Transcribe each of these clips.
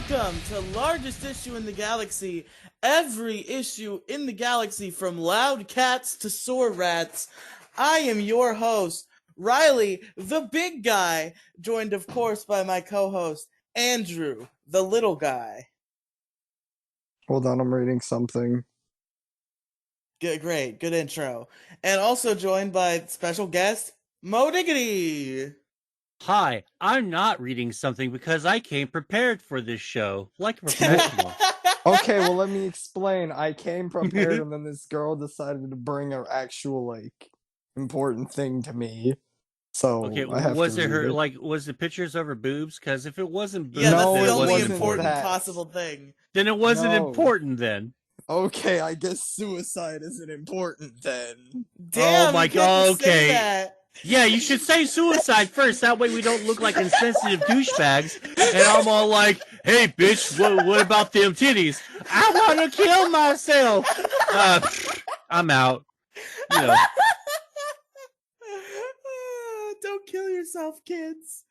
Welcome to Largest Issue in the Galaxy. Every issue in the galaxy, from loud cats to sore rats. I am your host, Riely, the big guy, joined of course by my co-host, Andrew, the little guy. Hold on, I'm reading something. Great, good intro. And also joined by special guest, Mo Diggity. Hi, I'm not reading something because I came prepared for this show, like a professional. Okay, well, let me explain. I came prepared, and then this girl decided to bring an actual, important thing to me. So Okay, I have was to it read her? it. Like, was the pictures of her boobs? Because if it wasn't boobs, Yeah, that's No, the then it it only wasn't wasn't important important. that. possible thing. Then it wasn't No. important. Then. Okay, I guess suicide isn't important then. Damn, Oh my you can't god. just say Okay. that. Yeah, you should say suicide first. That way we don't look like insensitive douchebags. And I'm all like, "Hey, bitch, what about them titties? I want to kill myself." I'm out. You know. Don't kill yourself, kids.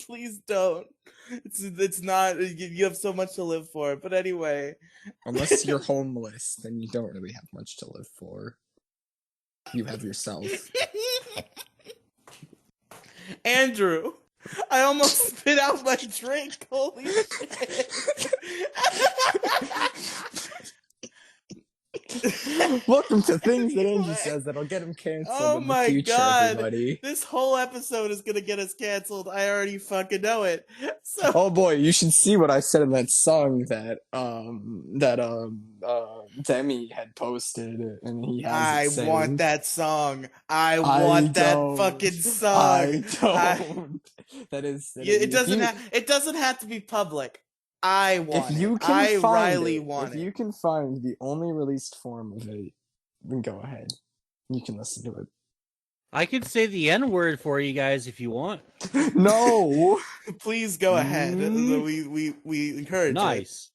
Please don't. It's not. You have so much to live for. But anyway, Unless you're homeless, then you don't really have much to live for. You have yourself. Andrew, I almost spit out my drink. Holy shit! Welcome to things that Andrew says that'll get him canceled Oh in the my future, god! everybody. This whole episode is gonna get us canceled. I already fucking know it. So. Oh boy, you should see what I said in that song that Demi had posted, and he has I it saying, want that song. I I want that don't, fucking song. I don't. That is, It doesn't have to be public. I want if you it. can I find Riley it, want if you it. can find the only released form of it, then go ahead. You can listen to I could say the N word for you guys if you want. it. No. Please go ahead. We encourage it. Nice.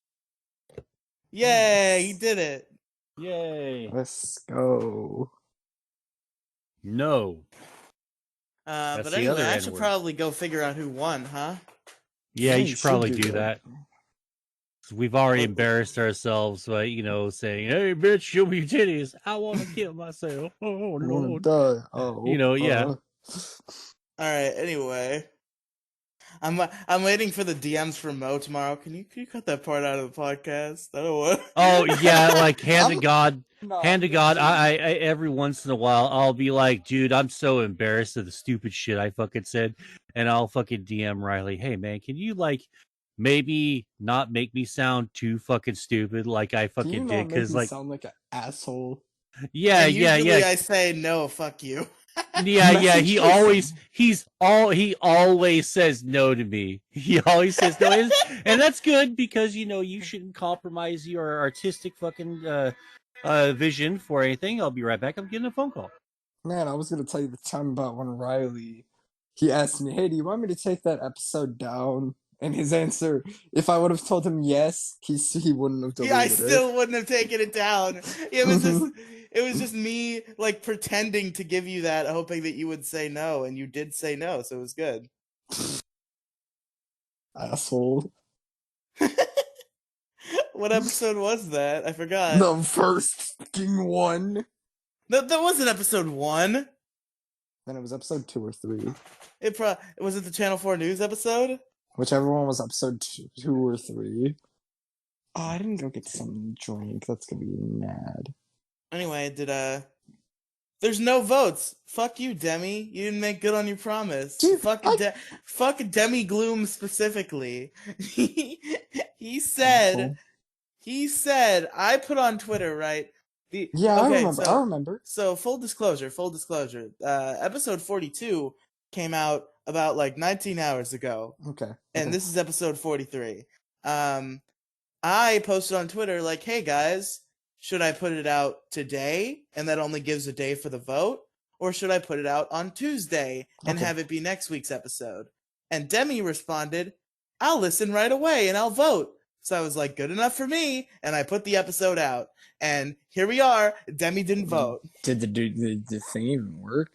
Yay, he did it. Yay. Let's go. No. But the anyway, other I should N-word. probably go figure out who won, huh? Yeah, you should probably do that. that. We've already But- embarrassed ourselves by, saying, "Hey, bitch, show me your titties. I want to kill myself." Oh, I wanna Lord. die. Oh, Yeah. All right. Anyway, I'm waiting for the DMs from Mo tomorrow. Can you cut that part out of the podcast? I don't want. Oh, yeah, like, hand to God. No, Hand to God, I every once in a while, I'll be like, dude, I'm so embarrassed of the stupid shit I fucking said. And I'll fucking DM Riley, hey, man, can you, maybe not make me sound too fucking stupid like I Can you fucking not did? make Because, me sound like an asshole? yeah, And usually yeah. I say no, fuck you. Yeah, Message he always says no to me. He always says no, and that's good because you shouldn't compromise your artistic fucking vision for anything. I'll be right back. I'm getting a phone call. Man, I was gonna tell you the time about when Riley, he asked me, "Hey, do you want me to take that episode down?" And his answer, if I would have told him yes, he wouldn't have deleted Yeah, I it. still wouldn't have taken it down. It was just me pretending to give you that, hoping that you would say no, and you did say no, so it was good. Asshole. What episode was that? I forgot. The first fucking one. That wasn't episode 1. Then it was episode 2 or 3. Was it the Channel 4 News episode? Whichever one was episode 2 or 3. Oh, I didn't go get some drink. That's gonna be mad. Anyway, there's no votes. Fuck you, Demi. You didn't make good on your promise. Dude, fuck Demi Gloom specifically. He said I put on Twitter, right? I remember. So full disclosure. Episode 42 came out about 19 hours ago. Okay. And this is episode 43. I posted on Twitter hey guys, should I put it out today and that only gives a day for the vote, or should I put it out on Tuesday and have it be next week's episode? And Demi responded, I'll listen right away and I'll vote. So I was like, good enough for me, and I put the episode out. And here we are. Demi didn't vote. Did the thing even work?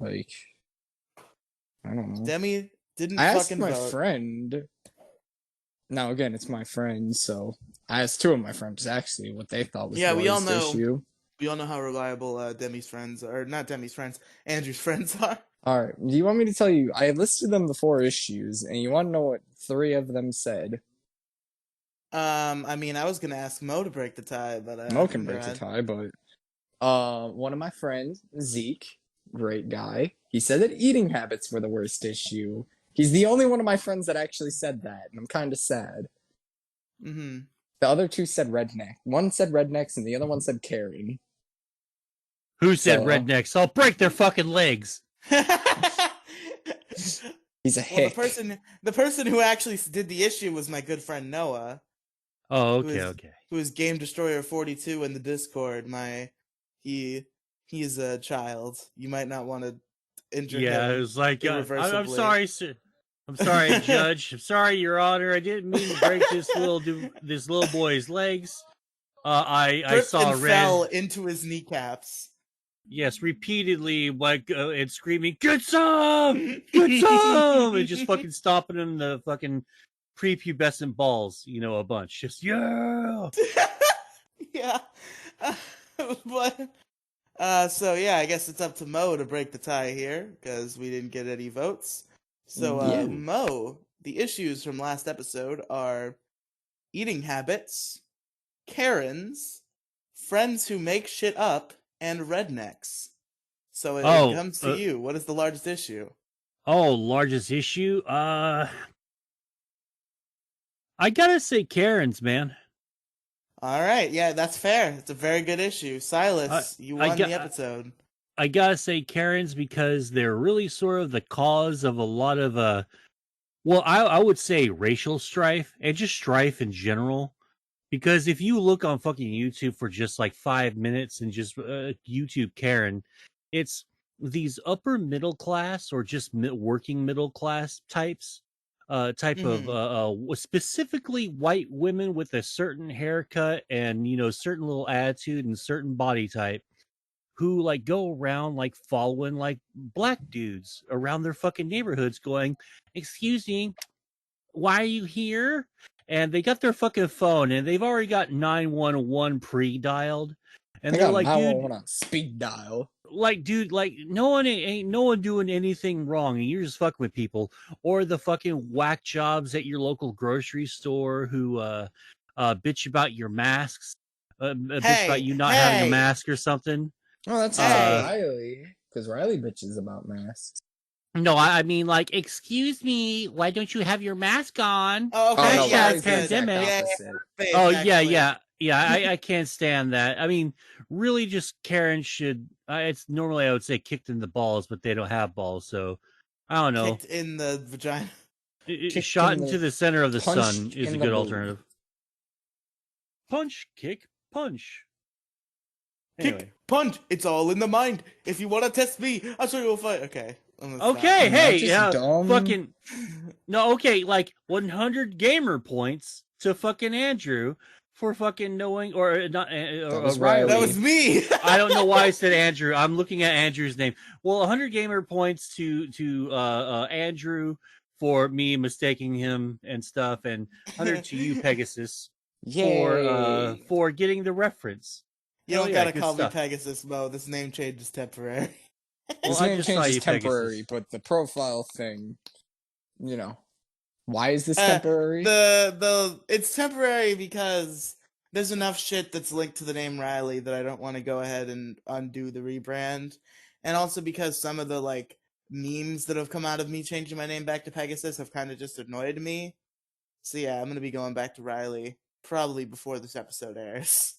I don't know. Didn't I asked fucking my vote. friend. Now again, it's my friend, so I asked two of my friends actually what they thought was Yeah, the we all largest know. issue. We all know how reliable Demi's friends, or not Demi's friends, Andrew's friends are. All right, do you want me to tell you? I listed them the 4 issues, and you want to know what 3 of them said? I mean, I was gonna ask Mo to break the tie, but Mo can go break the ahead. tie, but one of my friends, Zeke, great guy, he said that eating habits were the worst issue. He's the only one of my friends that actually said that, and I'm kind of sad. Mm-hmm. The other 2 said redneck. One said rednecks, and the other one said Karen. Who said So rednecks? I'll break their fucking legs. he's a Well, hick. the person who actually did the issue was my good friend Noah, Oh, who okay, is okay. who is Game Destroyer 42 in the Discord. He's a child. You might not want to injure Yeah, it him was like, I'm irreversibly. sorry, sir. I'm sorry, Judge. I'm sorry, Your Honor. I didn't mean to break this little boy's legs. I Tripped saw and fell red. into his kneecaps. Yes, repeatedly, like and screaming, "Get some! Get some!" and just fucking stomping him in the fucking prepubescent balls, a bunch. Just yeah. Yeah. But so yeah, I guess it's up to Mo to break the tie here because we didn't get any votes. So Yeah. Mo, the issues from last episode are eating habits, Karens, friends who make shit up, and rednecks. So it Oh, comes to you. What is the largest issue? largest issue. I gotta say, Karen's, man. All right, yeah, that's fair. It's a very good issue. I Silas, you I won got the episode. I gotta say Karens because they're really sort of the cause of a lot of well, I would say racial strife and just strife in general. Because if you look on fucking YouTube for just like 5 minutes and just YouTube Karen, it's these upper middle class or just working middle class type of Mm-hmm. specifically white women with a certain haircut and certain little attitude and certain body type who like go around like following like black dudes around their fucking neighborhoods going, "Excuse me, why are you here?" And they got their fucking phone and they've already got 911 pre-dialed. And I they're got like, now dude, on speed dial. like no one ain't no one doing anything wrong, and you're just fucking with people. Or the fucking whack jobs at your local grocery store who bitch about your masks, bitch about Hey, you not having a hey, mask or something. Oh, that's just like Uh hey. Riley, because Riley bitches about masks. no, I mean like, excuse me, why don't you have your mask on? Oh, Oh okay, no, yeah, Hashtag that's Riley's the good. exact pandemic. Yeah, opposite. yeah, Oh yeah, actually. yeah. I can't stand that. I mean, really, just Karen should. It's normally I would say kicked in the balls, but they don't have balls, so I don't know. Kicked in the vagina. Kicked Shot in into the, the center of the sun punched is a in the good booty. alternative. Punch, kick, punch. Kick, Anyway, punch. It's all in the mind. If you want to test me, I'll show you a fight. Okay, I'm gonna stop. okay, Am I hey, just dumb? fucking no, okay, like 100 gamer points to fucking Andrew for fucking knowing, or not, That was That Riley. was Riley. me. I don't know why I said Andrew. I'm looking at Andrew's name. Well, 100 gamer points to Andrew for me mistaking him and stuff, and 100 to you, Pegasus, Yay. for getting the reference. You Hell don't yeah, gotta good call me stuff. Pegasus, Mo. This name change is temporary. Well, His I name just saw change is you, temporary, Pegasus. but the profile thing, you know. Why is this Uh, temporary? it's temporary because there's enough shit that's linked to the name Riley that I don't want to go ahead and undo the rebrand, and also because some of the like memes that have come out of me changing my name back to Pegasus have kind of just annoyed me. So yeah, I'm gonna be going back to Riley probably before this episode airs.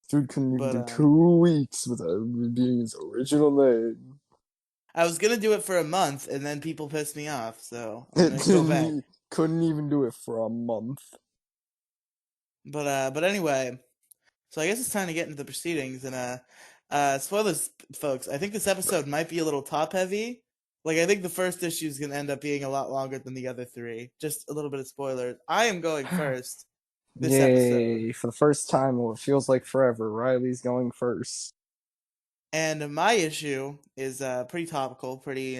Dude couldn't even But do 2 weeks without being his original name. I was gonna do it for a month, and then people pissed me off, so I'm gonna go back. Couldn't even do it for a month. But anyway, so I guess it's time to get into the proceedings. And spoilers, folks. I think this episode might be a little top heavy. Like I think the first issue is gonna end up being a lot longer than the other three. Just a little bit of spoilers. I am going first this episode, Yay, for the first time, well, it feels like forever. Riley's going first. and my issue is pretty topical, pretty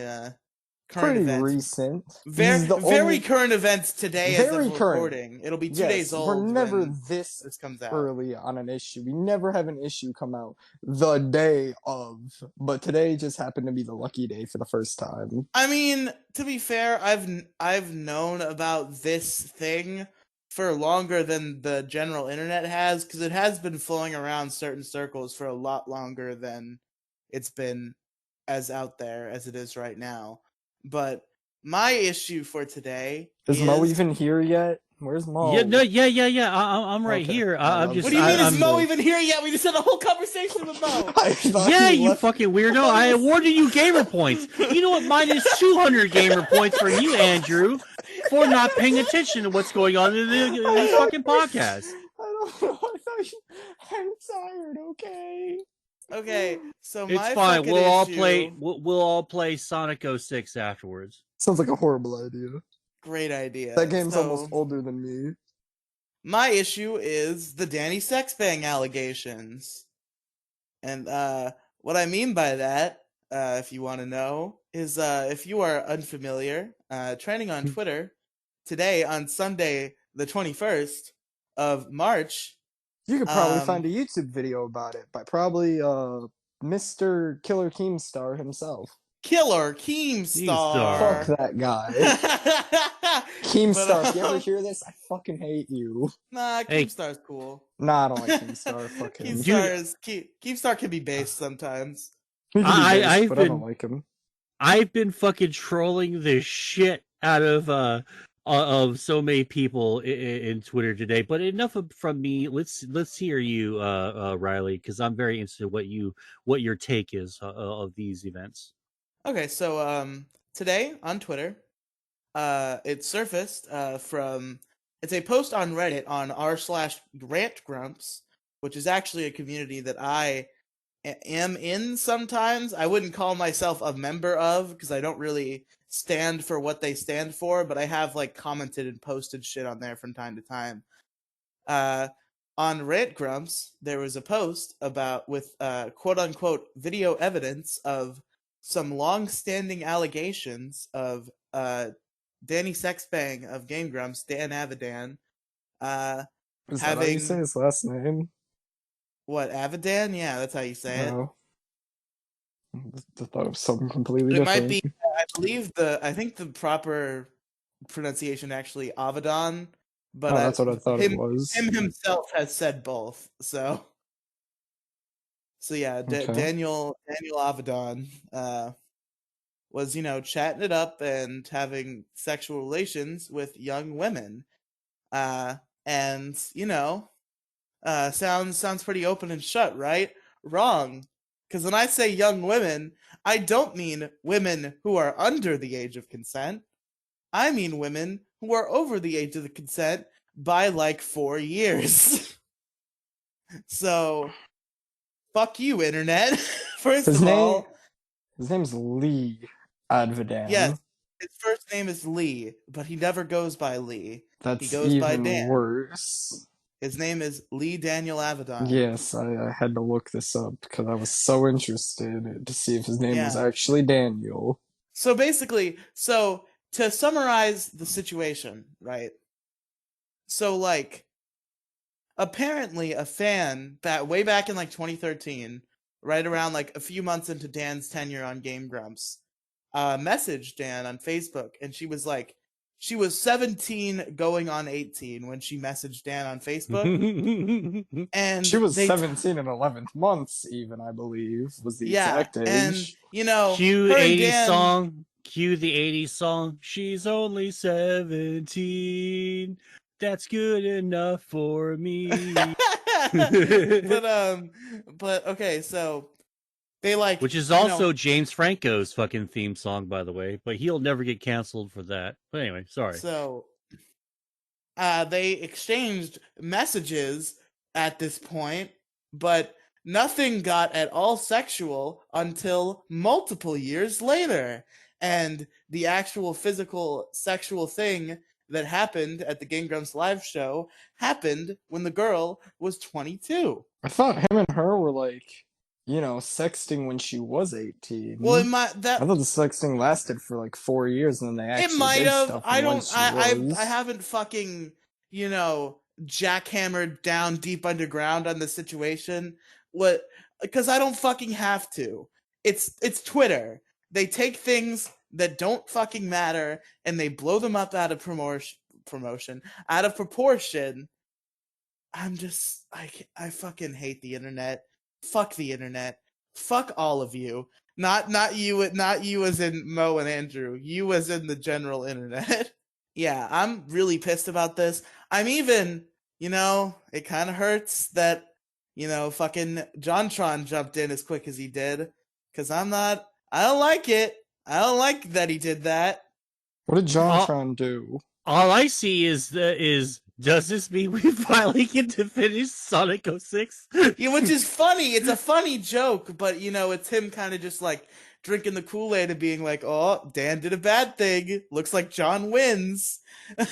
current Pretty events. recent. Very current events today as Very of current. recording. It'll be 2 Yes, days we're old never when this this comes out. early on an issue. We never have an issue come out the day of, but today just happened to be the lucky day for the first time. I mean, to be fair, I've known about this thing for longer than the general internet has, because it has been flowing around certain circles for a lot longer than it's been as out there as it is right now. But my issue for today Is Mo even here yet? Where's Mo? Yeah. I'm right Okay. here. I I'm love just. What do you mean? Is I'm, Mo even here yet? We just had a whole conversation with Mo. I thought yeah, he you left. fucking weirdo. I awarded you gamer points. You know what? Mine is 200 gamer points from you, Andrew, for not paying attention to what's going on in this fucking podcast. I don't know. I thought I'm tired. Okay. Okay, so It's my fine. fucking We'll all issue. play. We'll all play Sonic 06 afterwards. Sounds like a horrible idea. Great idea. That game's So, almost older than me. my issue is the Danny Sexbang allegations. And what I mean by that, if you want to know, is if you are unfamiliar, trending on Twitter today on Sunday, the 21st of March. You could probably find a YouTube video about it by probably Mr. Killer Keemstar himself. Killer Keemstar. Fuck that guy. Keemstar, if you ever hear this, I fucking hate you. Nah, Hey. Keemstar's cool. Nah, I don't like Keemstar. Fuck him. Keemstar can be based sometimes. He can be based, I've but been, I don't like him. I've been fucking trolling the shit out of so many people in Twitter today. But enough from me. Let's hear you, Riely, because I'm very interested what your take is of these events. Okay, so today on Twitter, it surfaced from it's a post on Reddit on r/rantgrumps, which is actually a community that I am in sometimes. I wouldn't call myself a member of because I don't really stand for what they stand for, but I have like commented and posted shit on there from time to time. On Rantgrumps, there was a post with quote unquote video evidence of some long-standing allegations of Danny Sexbang of Game Grumps, Dan Avidan, Is that how you say his last name? What, Avidan? Yeah, that's how you say it. No. I thought it was something completely It different. might be. I think the proper pronunciation actually Avidan, but that's what I thought it was. Him himself has said both. So yeah, Okay. Daniel Avidan was chatting it up and having sexual relations with young women, and sounds pretty open and shut, right? Wrong. Because when I say young women, I don't mean women who are under the age of consent. I mean women who are over the age of the consent by like 4 years. So, fuck you, internet. First of all, his name's Lee Advidan. Yes, his first name is Lee, but he never goes by Lee. That's he goes even by Dan. worse. His name is Lee Daniel Avidan. Yes, I had to look this up because I was so interested to see if his name was actually Daniel. So basically, to summarize the situation, right? So like, apparently a fan that way back in like 2013, right around like a few months into Dan's tenure on Game Grumps, messaged Dan on Facebook, and she was like, she was 17 going on 18 when she messaged Dan on Facebook. And she was 17 and 11 months, even, I believe, was the exact age. And, cue 80s song. Cue the 80s song. She's only 17. That's good enough for me. but okay, so they like, which is also James Franco's fucking theme song, by the way, but he'll never get canceled for that. But anyway, sorry. So they exchanged messages at this point, but nothing got at all sexual until multiple years later. And the actual physical sexual thing that happened at the Game Grumps live show happened when the girl was 22. I thought him and her were like sexting when she was Well, 18. I thought the sexting lasted for like 4 years, and then they it actually might did have. stuff I don't. once she I was. haven't fucking jackhammered down deep underground on the situation. What? Because I don't fucking have to. It's Twitter. They take things that don't fucking matter and they blow them up out of promotion out of proportion. I fucking hate the internet. Fuck the internet. Fuck all of you. Not you as in Mo and Andrew. You as in the general internet. Yeah, I'm really pissed about this. I'm even, it kind of hurts that, fucking JonTron jumped in as quick as he did. Cause I don't like it. I don't like that he did that. What did All, JonTron do? all I see is does this mean we finally get to finish Sonic 06? Yeah, which is funny. It's a funny joke, but it's him kind of just like drinking the Kool-Aid and being like, "Oh, Dan did a bad thing. Looks like John wins."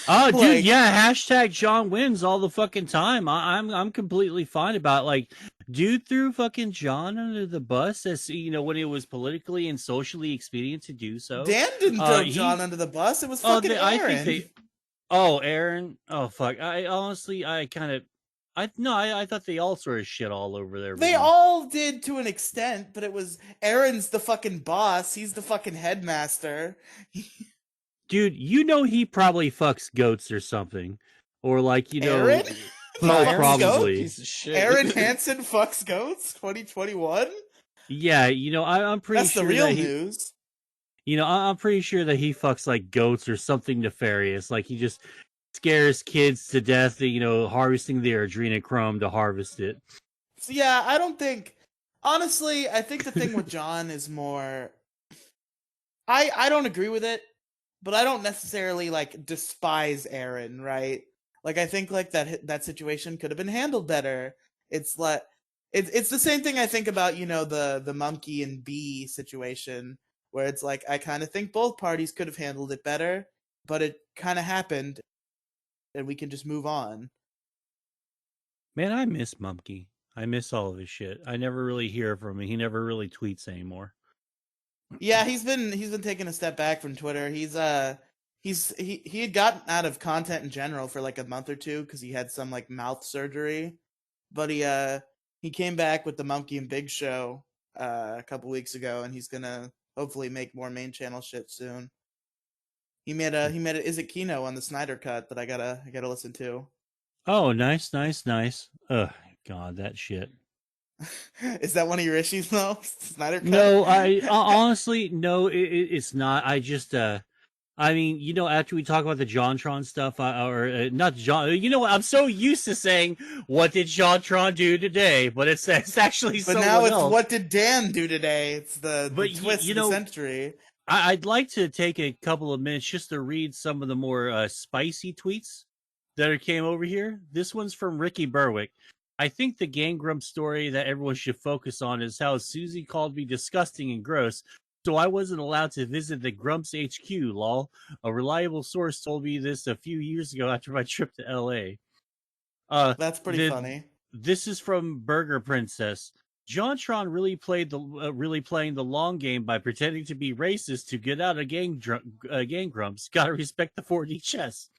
Oh, dude, Like, yeah. Hashtag John wins all the fucking time. I'm completely fine about it. Like, dude threw fucking John under the bus as when it was politically and socially expedient to do so. Dan didn't throw John He under the bus. It was oh fucking I think Aaron. they oh Aaron oh fuck I honestly I thought they all sort of shit all over there. They all did to an extent, but it was Aaron's the fucking boss. He's the fucking headmaster. Dude, he probably fucks goats or something, or like Aaron? No, Oh, Aaron's probably. a piece of shit. Aaron Hansen fucks goats 2021? Yeah, I'm pretty That's sure the real that news. I'm pretty sure that he fucks like goats or something nefarious. Like he just scares kids to death, harvesting their adrenochrome to harvest it. So yeah, I don't think honestly, I think the thing with John is more I don't agree with it, but I don't necessarily like despise Aaron, right? Like I think like that situation could have been handled better. It's like it's the same thing I think about, the monkey and bee situation where it's like I kind of think both parties could have handled it better, but it kind of happened and we can just move on. Man, I miss Mumkey. I miss all of his shit. I never really hear from him. He never really tweets anymore. Yeah, he's been taking a step back from Twitter. He had gotten out of content in general for like a month or two because he had some like mouth surgery, but he came back with the Monkey and Big Show a couple weeks ago, and he's gonna hopefully make more main channel shit soon. He made a Is it Kino on the Snyder Cut that I gotta listen to. Oh, nice. Ugh, God, that shit. Is that one of your issues though? Snyder Cut? No, I honestly no, it's not. I just I mean, after we talk about the JonTron stuff, or not John, what? I'm so used to saying, "What did JonTron do today?" But it's actually but someone now it's else. What did Dan do today? It's the twist of the century. I'd like to take a couple of minutes just to read some of the more spicy tweets that came over here. This one's from Ricky Berwick. I think the Game Grump story that everyone should focus on is how Susie called me disgusting and gross, so I wasn't allowed to visit the Grumps HQ, lol. A reliable source told me this a few years ago after my trip to LA. That's pretty funny. This is from Burger Princess. JonTron really playing the long game by pretending to be racist to get out of gang grumps. Gotta respect the 4D chess.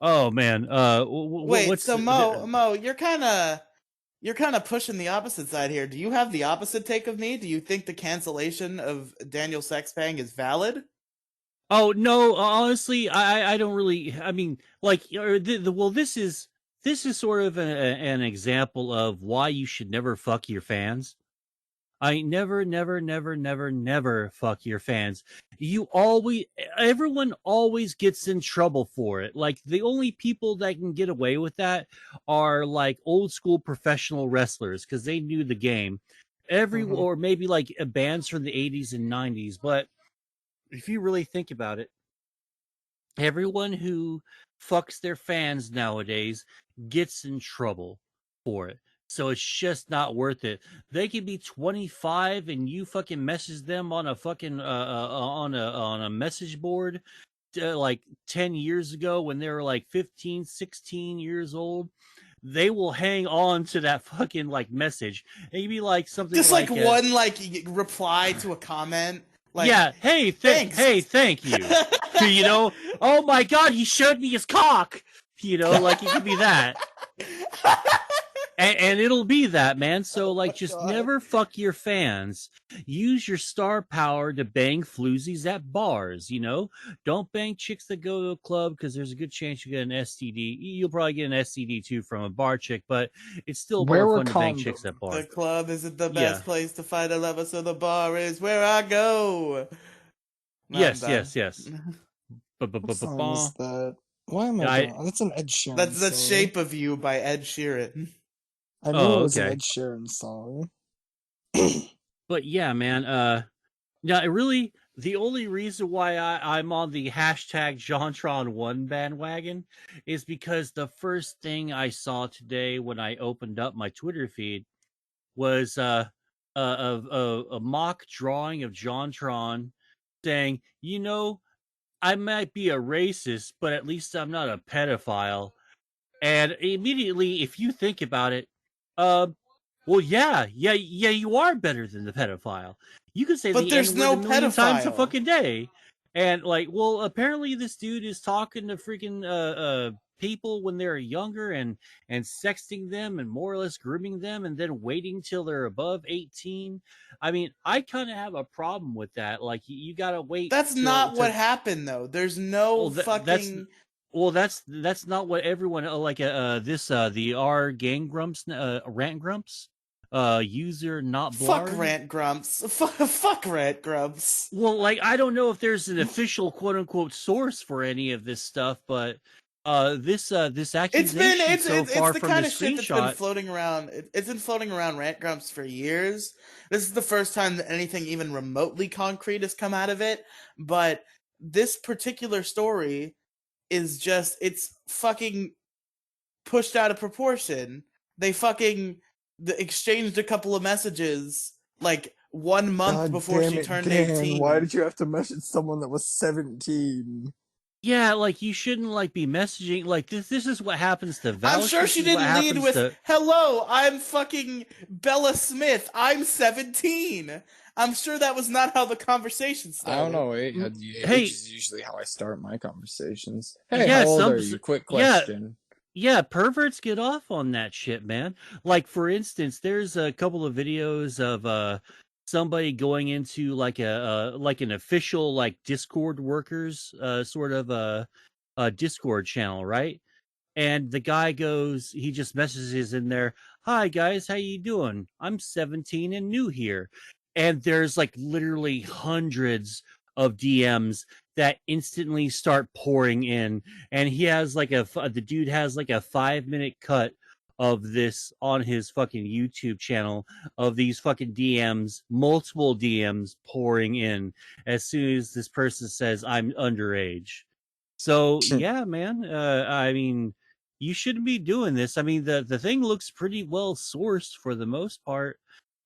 Oh man. Wait, so Mo, you're kind of pushing the opposite side here. Do you have the opposite take of me? Do you think the cancellation of Daniel Sexbang is valid? Oh no, honestly, I don't really. I mean, like, this is sort of an example of why you should never fuck your fans. I never fuck your fans. Everyone always gets in trouble for it. Like the only people that can get away with that are like old school professional wrestlers because they knew the game. Or maybe like bands from the 80s and 90s. But if you really think about it, everyone who fucks their fans nowadays gets in trouble for it. So it's just not worth it. They could be 25 and you fucking message them on a fucking on a message board like 10 years ago when they were like 15, 16 years old. they will hang on to that fucking like message. It could be like something Just like like one like reply to a comment. Like, yeah, hey, thanks. thank you. Oh my god, he showed me his cock. Like it could be that. And it'll be that, man. So, like, just God. never fuck your fans. Use your star power to bang floozies at bars, Don't bang chicks that go to a club because there's a good chance you get an STD. You'll probably get an STD, too, from a bar chick, but it's still more Wear a fun to bang condom. chicks at The bars. club isn't the Yeah. best place to find a lover, so the bar is where I go. Now I'm Yes. What song is Ba-ba-ba-ba-ba. that? Why am I I doing? That's an Ed Sheeran That's the song. Shape of You by Ed Sheeran. I knew Oh, it was an okay. Ed Sheeran song. But yeah, man. Yeah, the only reason why I'm on the hashtag JonTron1 bandwagon is because the first thing I saw today when I opened up my Twitter feed was a mock drawing of JonTron saying, I might be a racist, but at least I'm not a pedophile. And immediately, if you think about it, well, yeah, you are better than the pedophile. You can say But the there's N-word no a million times a pedophile. fucking day. And like, well, apparently this dude is talking to freaking people when they're younger and sexting them and more or less grooming them and then waiting till they're above 18. I mean, I kind of have a problem with that. Like you gotta wait That's till not what happened though. There's no well, fucking. that's not what everyone the R gang grumps rant grumps user not Fuck blard. Rant Grumps. Fuck Rant Grumps. Well, like I don't know if there's an official quote unquote source for any of this stuff, but this accusation so It's far the from kind this of shit that's been screenshot. floating around. It's been floating around Rant Grumps for years. This is the first time that anything even remotely concrete has come out of it. But this particular story is just, it's fucking pushed out of proportion. They fucking exchanged a couple of messages like 1 month God before damn she it, turned Dan! 18. Why did you have to message someone that was 17? Yeah, like you shouldn't like be messaging like this is what happens to Vouch. I'm sure This she is what didn't lead happens with, to hello, I'm fucking Bella Smith. I'm 17. I'm sure that was not how the conversation started. I don't know. Age Hey. is usually how I start my conversations. Hey, Yeah, how old are you? Quick question. Yeah, perverts get off on that shit, man. Like for instance, there's a couple of videos of somebody going into like like an official like Discord workers sort of a Discord channel, right? And the guy goes, he just messages in there, "Hi guys, how you doing? I'm 17 and new here." And there's like literally hundreds of DMs that instantly start pouring in, and he has like the dude has like a 5-minute cut of this on his fucking YouTube channel of these fucking DMs, multiple DMs pouring in as soon as this person says I'm underage. So yeah, man. I mean, you shouldn't be doing this. I mean, the thing looks pretty well sourced for the most part.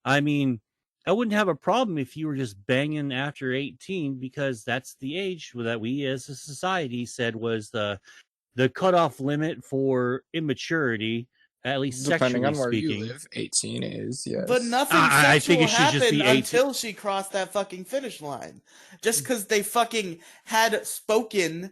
I mean, I wouldn't have a problem if you were just banging after 18 because that's the age that we as a society said was the cutoff limit for immaturity, at least Depending sexually on where speaking. you live, 18 is, yes. But nothing I think sexual it should just happened be 18. until she crossed that fucking finish line. Just because they fucking had spoken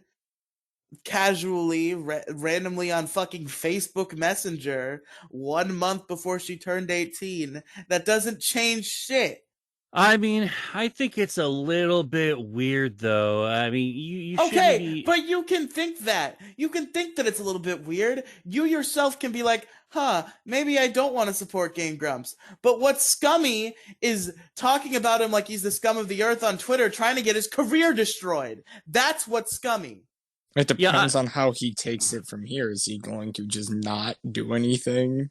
casually, randomly on fucking Facebook Messenger 1 month before she turned 18, that doesn't change shit. I mean, I think it's a little bit weird, though. I mean, you shouldn't Okay, be. but you can think that. You can think that it's a little bit weird. You yourself can be like, maybe I don't want to support Game Grumps. But what's scummy is talking about him like he's the scum of the earth on Twitter, trying to get his career destroyed. That's what's scummy. It depends on how he takes it from here. Is he going to just not do anything?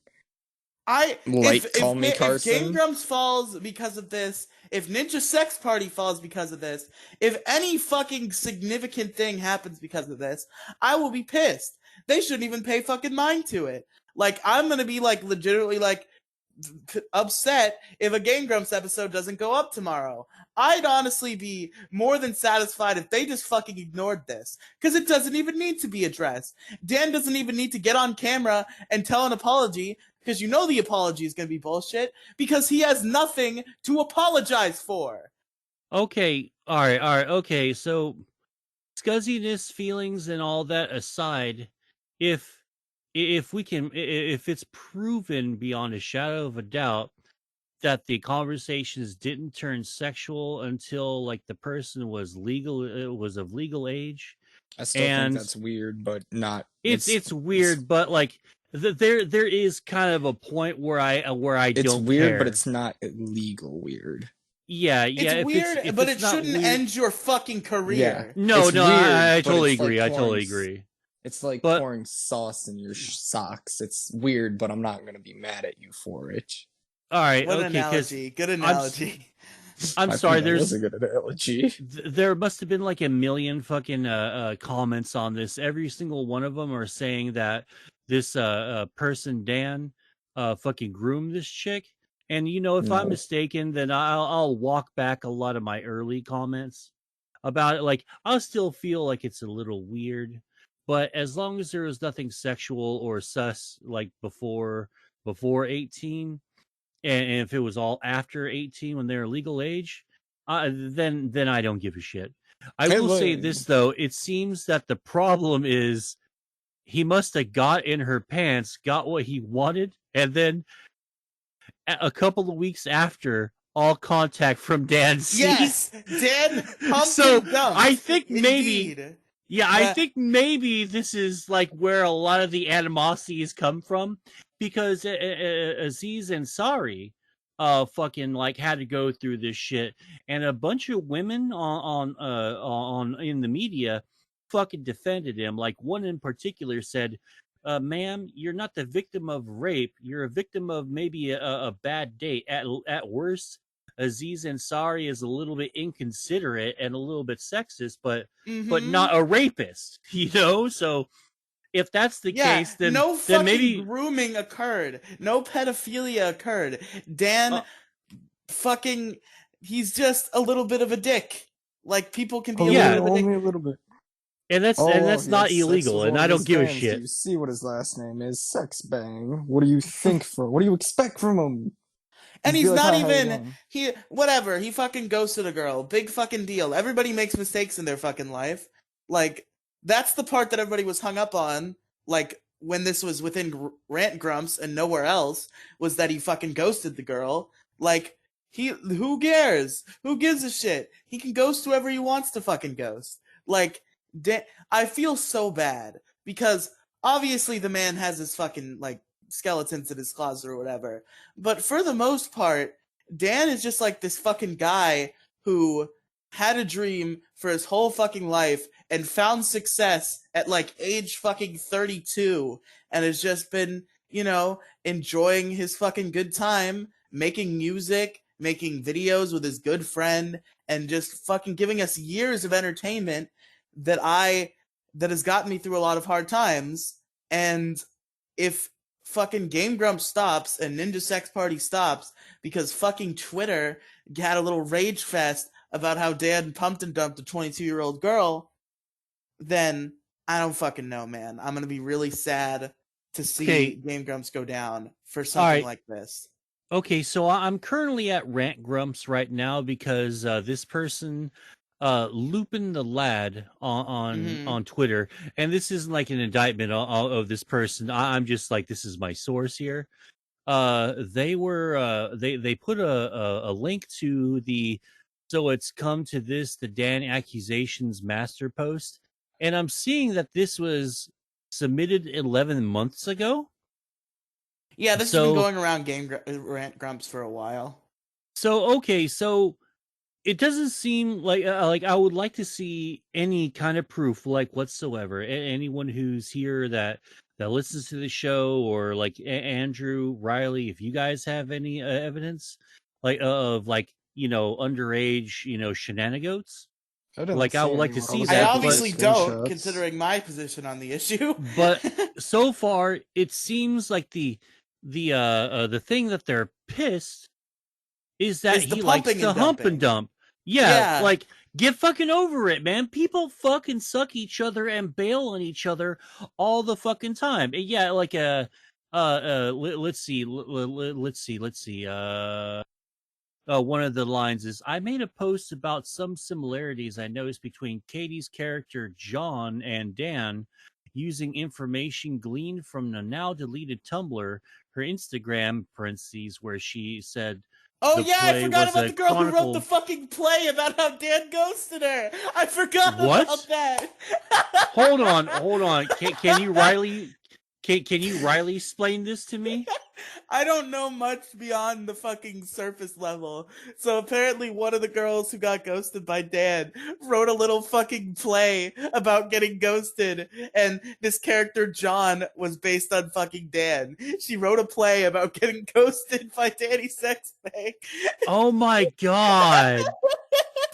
If Game Grumps falls because of this, if Ninja Sex Party falls because of this, if any fucking significant thing happens because of this, I will be pissed. They shouldn't even pay fucking mind to it. Like, I'm gonna be like legitimately like, upset if a Game Grumps episode doesn't go up tomorrow. I'd honestly be more than satisfied if they just fucking ignored this, because it doesn't even need to be addressed. Dan doesn't even need to get on camera and tell an apology, because you know the apology is going to be bullshit, because he has nothing to apologize for. Okay, all right, okay. So scuzziness, feelings, and all that aside, if if it's proven beyond a shadow of a doubt that the conversations didn't turn sexual until like the person was was of legal age, I still think and that's weird, but not. it's weird, but like there is kind of a point where I It's don't weird, care. but it's not illegal weird. Yeah. It's If weird, if but it's it not shouldn't weird, end your fucking career. no, It's no, weird, I but totally it's like agree. I totally pouring agree. It's like But pouring sauce in your socks. It's weird, but I'm not gonna be mad at you for it. all right, What an okay, because analogy. Good I'm analogy. I'm I sorry. think that was a good analogy. There must have been like a million fucking comments on this. Every single one of them are saying that this person Dan fucking groomed this chick. And you know, if I'm No. mistaken, then I'll walk back a lot of my early comments about it. Like I'll still feel like it's a little weird, but as long as there was nothing sexual or sus like before 18, and if it was all after 18 when they're legal age, then I don't give a shit. I Hey, will say look. this though: it seems that the problem is he must have got in her pants, got what he wanted, and then a couple of weeks after, all contact from Dan ceased. Yes, Dan pumped So and dumped. I think maybe, Indeed. yeah, I think maybe this is like where a lot of the animosities come from, because Aziz Ansari fucking like had to go through this shit, and a bunch of women on in the media fucking defended him. Like one in particular said, ma'am, you're not the victim of rape, you're a victim of maybe a bad date. At worst, Aziz Ansari is a little bit inconsiderate and a little bit sexist, but not a rapist, you know? So if that's the case, then no fucking maybe grooming occurred. No pedophilia occurred. Dan fucking, he's just a little bit of a dick. Like people can be a little bit of a dick. Only a little bit. and that's He not had sex illegal, with and one I of don't his give a fans. Do shit. you see what his last name is? Sexbang. What do you think from? What do you expect from him? And Just be he's like, not "Hi, how you even, doing?" whatever, he fucking ghosted a girl. Big fucking deal. Everybody makes mistakes in their fucking life. Like, that's the part that everybody was hung up on, like, when this was within Rant Grumps and nowhere else, was that he fucking ghosted the girl. Like, who cares? Who gives a shit? He can ghost whoever he wants to fucking ghost. Like, I feel so bad, because obviously the man has his fucking, like, skeletons in his closet or whatever. But for the most part, Dan is just like this fucking guy who had a dream for his whole fucking life and found success at like age fucking 32 and has just been, enjoying his fucking good time, making music, making videos with his good friend, and just fucking giving us years of entertainment that has gotten me through a lot of hard times. And if fucking Game Grumps stops and Ninja Sex Party stops because fucking Twitter had a little rage fest about how Dan pumped and dumped a 22-year-old girl, then I don't fucking know, man. I'm gonna be really sad to see Game Grumps go down for something like this. Okay, so I'm currently at Rant Grumps right now because this person, Lupin the Lad on Twitter, and this isn't like an indictment of this person. I'm just like, this is my source here. They were they put a link to the "So It's Come to This, the Dan Accusations" master post, and I'm seeing that this was submitted 11 months ago. Yeah, this has been going around Rant Grumps for a while. So okay, so it doesn't seem like I would like to see any kind of proof, like whatsoever. Anyone who's here that listens to the show, or like Andrew, Riely, if you guys have any evidence, like of like underage shenanigans, like I would like to see I that. obviously don't, considering my position on the issue. But so far, it seems like the the thing that they're pissed is that Is the he likes pumping to and hump and dumping. dump. Yeah, Yeah. like get fucking over it, man. People fucking suck each other and bail on each other all the fucking time. Yeah, like let's see, let's see. One of the lines is, I made a post about some similarities I noticed between Katie's character John and Dan, using information gleaned from the now deleted Tumblr, her Instagram parentheses, where she said Oh the yeah, I play forgot was about the a girl who wrote the chronicle. fucking play about how Dan ghosted her. I forgot about What? that. Hold on. Can you can you Riley explain this to me? I don't know much beyond the fucking surface level. So apparently one of the girls who got ghosted by Dan wrote a little fucking play about getting ghosted, and this character John was based on fucking Dan. She wrote a play about getting ghosted by Danny Sexbang. Oh my god.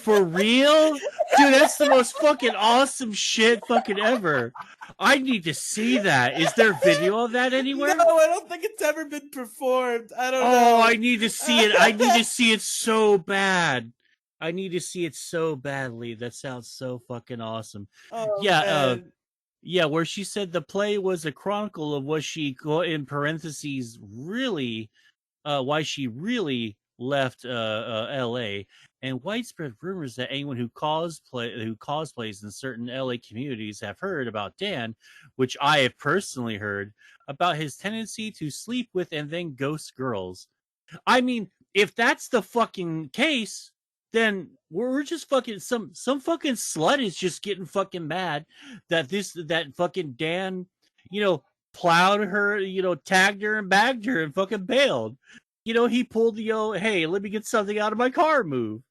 For real? Dude, that's the most fucking awesome shit fucking ever. I need to see that. Is there video of that No, anywhere? I don't think it's ever been performed. I don't Oh, I know. need to see it. I need to see it so bad. I need to see it so badly. That sounds so fucking awesome. Oh Yeah, man. yeah, where she said the play was a chronicle of what she, in parentheses, really why she really left L.A. and widespread rumors that anyone who cosplays in certain LA communities have heard about Dan, which I have personally heard about his tendency to sleep with and then ghost girls. I mean, if that's the fucking case, then we're just fucking some fucking slut is just getting fucking mad that that fucking Dan, you know, plowed her, tagged her and bagged her and fucking bailed. He pulled the hey, let me get something out of my car move.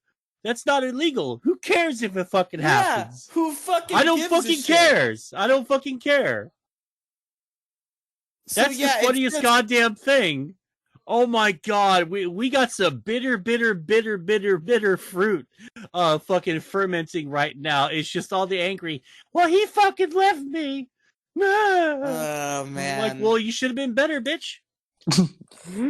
That's not illegal. Who cares if it fucking Yeah, happens? who I fucking don't gives a fucking shit? cares. I don't fucking care. So That's the yeah, it's funniest just goddamn thing. Oh my god, we got some bitter fruit fucking fermenting right now. It's just all the angry, well, he fucking left me. Ah. oh I'm like, man. well, you should have been better, bitch.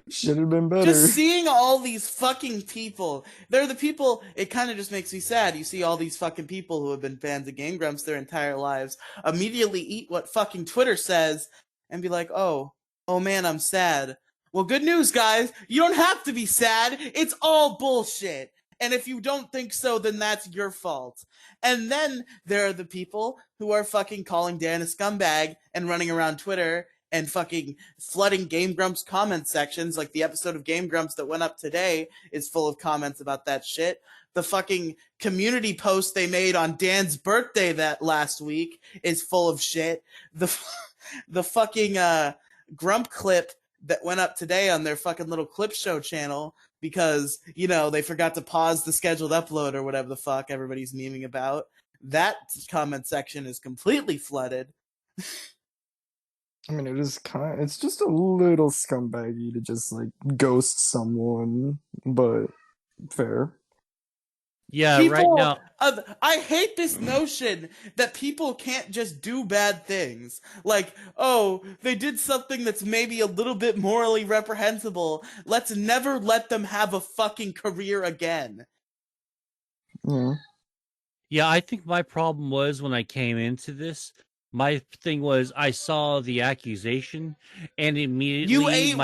Should have been Just better. seeing all these fucking people. They're the people, it kind of just makes me sad. You see all these fucking people who have been fans of Game Grumps their entire lives immediately eat what fucking Twitter says and be like, oh man, I'm sad. Well, good news, guys. You don't have to be sad. It's all bullshit. And if you don't think so, then that's your fault. And then there are the people who are fucking calling Dan a scumbag and running around Twitter and fucking flooding Game Grumps comment sections. Like the episode of Game Grumps that went up today is full of comments about that shit. The fucking community post they made on Dan's birthday that last week is full of shit. The fucking Grump clip that went up today on their fucking little clip show channel because, they forgot to pause the scheduled upload or whatever the fuck everybody's memeing about. That comment section is completely flooded. I mean, it's just a little scumbaggy to just like ghost someone, but fair. Yeah, right People, now. I hate this notion that people can't just do bad things. Like, oh, they did something that's maybe a little bit morally reprehensible. Let's never let them have a fucking career again. Yeah. Yeah, I think my problem was when I came into this. My thing was I saw the accusation and immediately You ate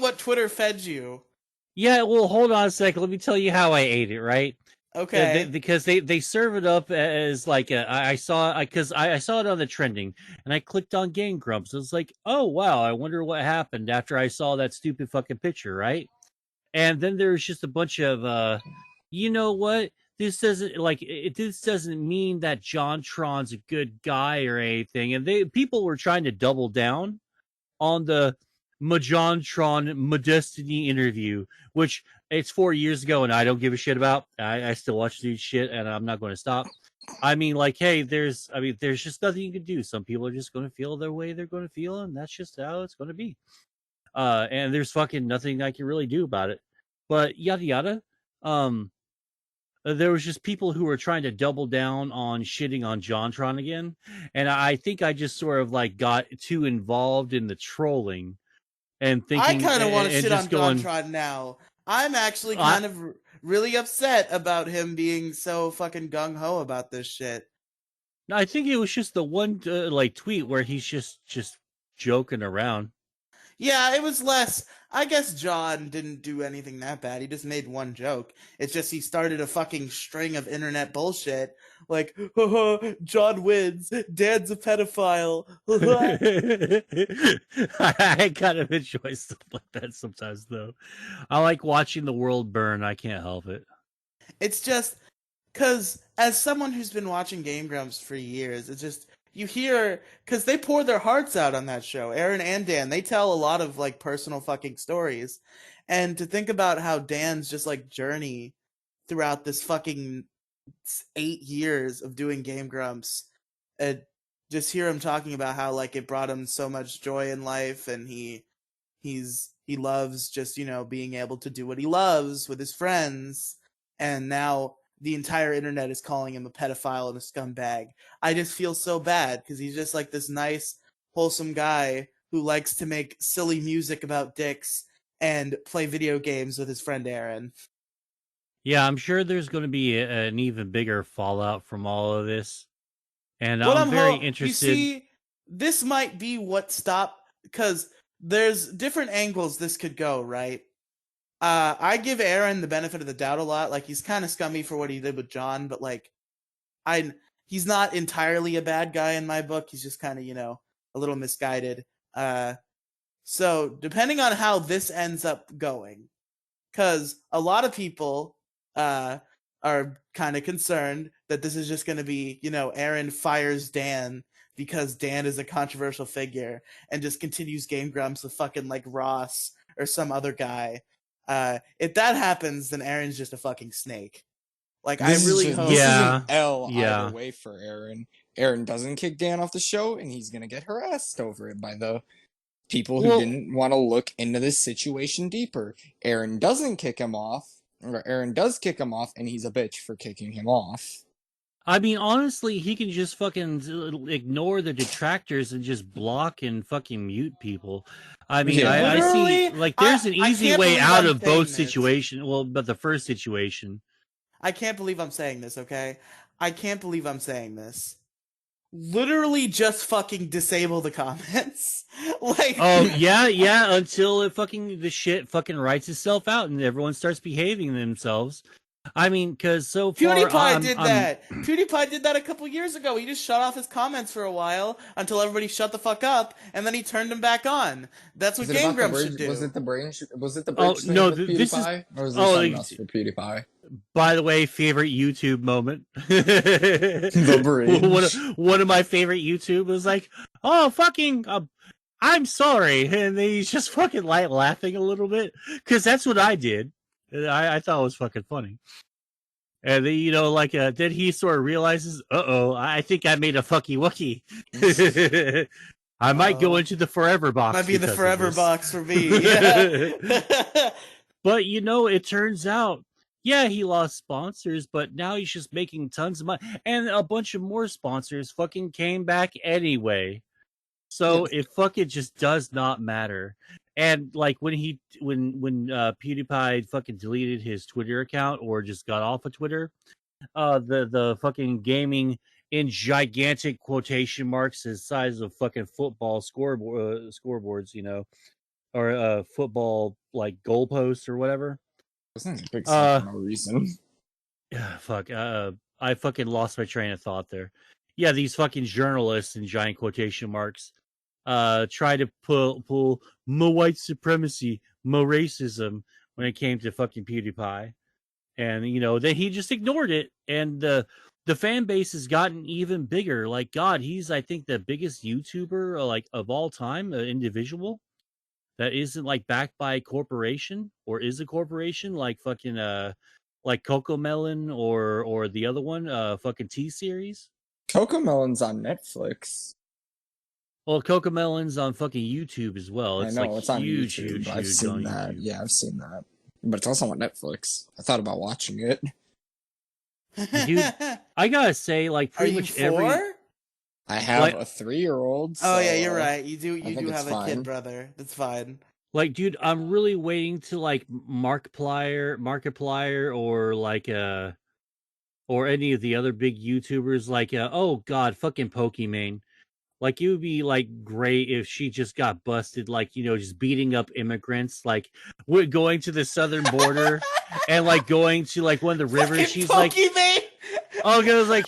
what Twitter fed you. Yeah, well, hold on a second. Let me tell you how I ate it, right? Okay. Because they serve it up as like I saw because I saw it on the trending and I clicked on Game Grumps. It was like, oh wow, I wonder what happened after I saw that stupid fucking picture, right? And then there's just a bunch of you know what? This doesn't mean that John Tron's a good guy or anything. And people were trying to double down on the Majontron Modestiny interview, which it's 4 years ago and I don't give a shit about. I still watch these shit and I'm not going to stop. I mean, like, hey, there's just nothing you can do. Some people are just going to feel their way they're going to feel, and that's just how it's going to be. And there's fucking nothing I can really do about it. But yada yada. There was just people who were trying to double down on shitting on JonTron again, and I think I just sort of like got too involved in the trolling, and I thinking kind of want to and shit on just going, JonTron now. I'm actually kind of really upset about him being so fucking gung ho about this shit. I think it was just the one like tweet where he's just joking around. Yeah, it was less. I guess John didn't do anything that bad. He just made one joke. It's just he started a fucking string of internet bullshit. Like, haha, John wins. Dad's a pedophile. I kind of enjoy stuff like that sometimes, though. I like watching the world burn. I can't help it. It's just because, as someone who's been watching Game Grumps for years, it's just you hear because they pour their hearts out on that show. Aaron and Dan, they tell a lot of like personal fucking stories, and to think about how Dan's just like journey throughout this fucking 8 years of doing Game Grumps, and just hear him talking about how like it brought him so much joy in life, and he loves just being able to do what he loves with his friends, and now the entire internet is calling him a pedophile and a scumbag. I just feel so bad because he's just like this nice, wholesome guy who likes to make silly music about dicks and play video games with his friend Aaron. Yeah, I'm sure there's going to be an even bigger fallout from all of this, and What I'm I'm very you interested. see, this might be what stopped because there's different angles this could go, right? I give Aaron the benefit of the doubt a lot. Like he's kind of scummy for what he did with John, but like I he's not entirely a bad guy in my book. He's just kind of, a little misguided. So depending on how this ends up going, because a lot of people are kind of concerned that this is just going to be, Aaron fires Dan because Dan is a controversial figure and just continues Game Grumps with fucking like Ross or some other guy. If that happens, then Aaron's just a fucking snake. Like I really hope. This is an Yeah, L either yeah. way for Aaron. Aaron doesn't kick Dan off the show, and he's gonna get harassed over it by the people who Well, didn't want to look into this situation deeper. Aaron doesn't kick him off, or Aaron does kick him off, and he's a bitch for kicking him off. I mean, honestly, he can just fucking ignore the detractors and just block and fucking mute people. I mean, Yeah. I see, Literally, like, there's an I easy can't way believe out I'm of both saying this. situations. Well, but the first situation. I can't believe I'm saying this, okay? I can't believe I'm saying this. Literally just fucking disable the comments. Like Oh, yeah, until the shit fucking writes itself out and everyone starts behaving themselves. I mean, because so far, PewDiePie did that. PewDiePie did that a couple years ago. He just shut off his comments for a while until everybody shut the fuck up, and then he turned them back on. That's what Was it Game about the Grumps should bridge? Was do. it the bridge? Was it the Oh, bridge thing no, with this is, PewDiePie, or was there oh, something else for PewDiePie? by the way, favorite YouTube moment. The bridge. One of my favorite YouTube was like, oh, fucking, I'm sorry. And he's just fucking like laughing a little bit. Because that's what I did. I thought it was fucking funny. And then, then he sort of realizes, I think I made a fucky wucky. I might go into the forever box. Might be the because of forever this. box for me. Yeah. But it turns out, yeah, he lost sponsors, but now he's just making tons of money, and a bunch of more sponsors fucking came back anyway. So it fucking just does not matter. And like when PewDiePie fucking deleted his Twitter account or just got off of Twitter, the fucking gaming in gigantic quotation marks the size of fucking football scoreboards, or football like goalposts or whatever. Wasn't a big stuff for no reason. Fuck. I fucking lost my train of thought there. Yeah, these fucking journalists in giant quotation marks try to pull mo white supremacy, mo racism when it came to fucking PewDiePie. And then he just ignored it, and the fan base has gotten even bigger. Like, God, he's, I think, the biggest YouTuber like of all time, individual that isn't like backed by a corporation or is a corporation like fucking like Coco Melon or the other one, fucking T series. Cocomelon's on Netflix. Well, Coco Melon's on fucking YouTube as well. I It's know like it's on huge, YouTube. huge, I've huge seen on that. YouTube. Yeah, I've seen that. But it's also on Netflix. I thought about watching it. Dude, I gotta say, like, pretty much every. I have a 3-year-old. So oh yeah, you're right. You do I think have it's a fine. kid brother. That's fine. Like, dude, I'm really waiting to like Markiplier, or like or any of the other big YouTubers, like oh god, fucking Pokimane. Like, it would be like great if she just got busted, like, just beating up immigrants, like going to the southern border and like going to like one of the rivers. Fucking She's like, Pokemon. oh, goes like,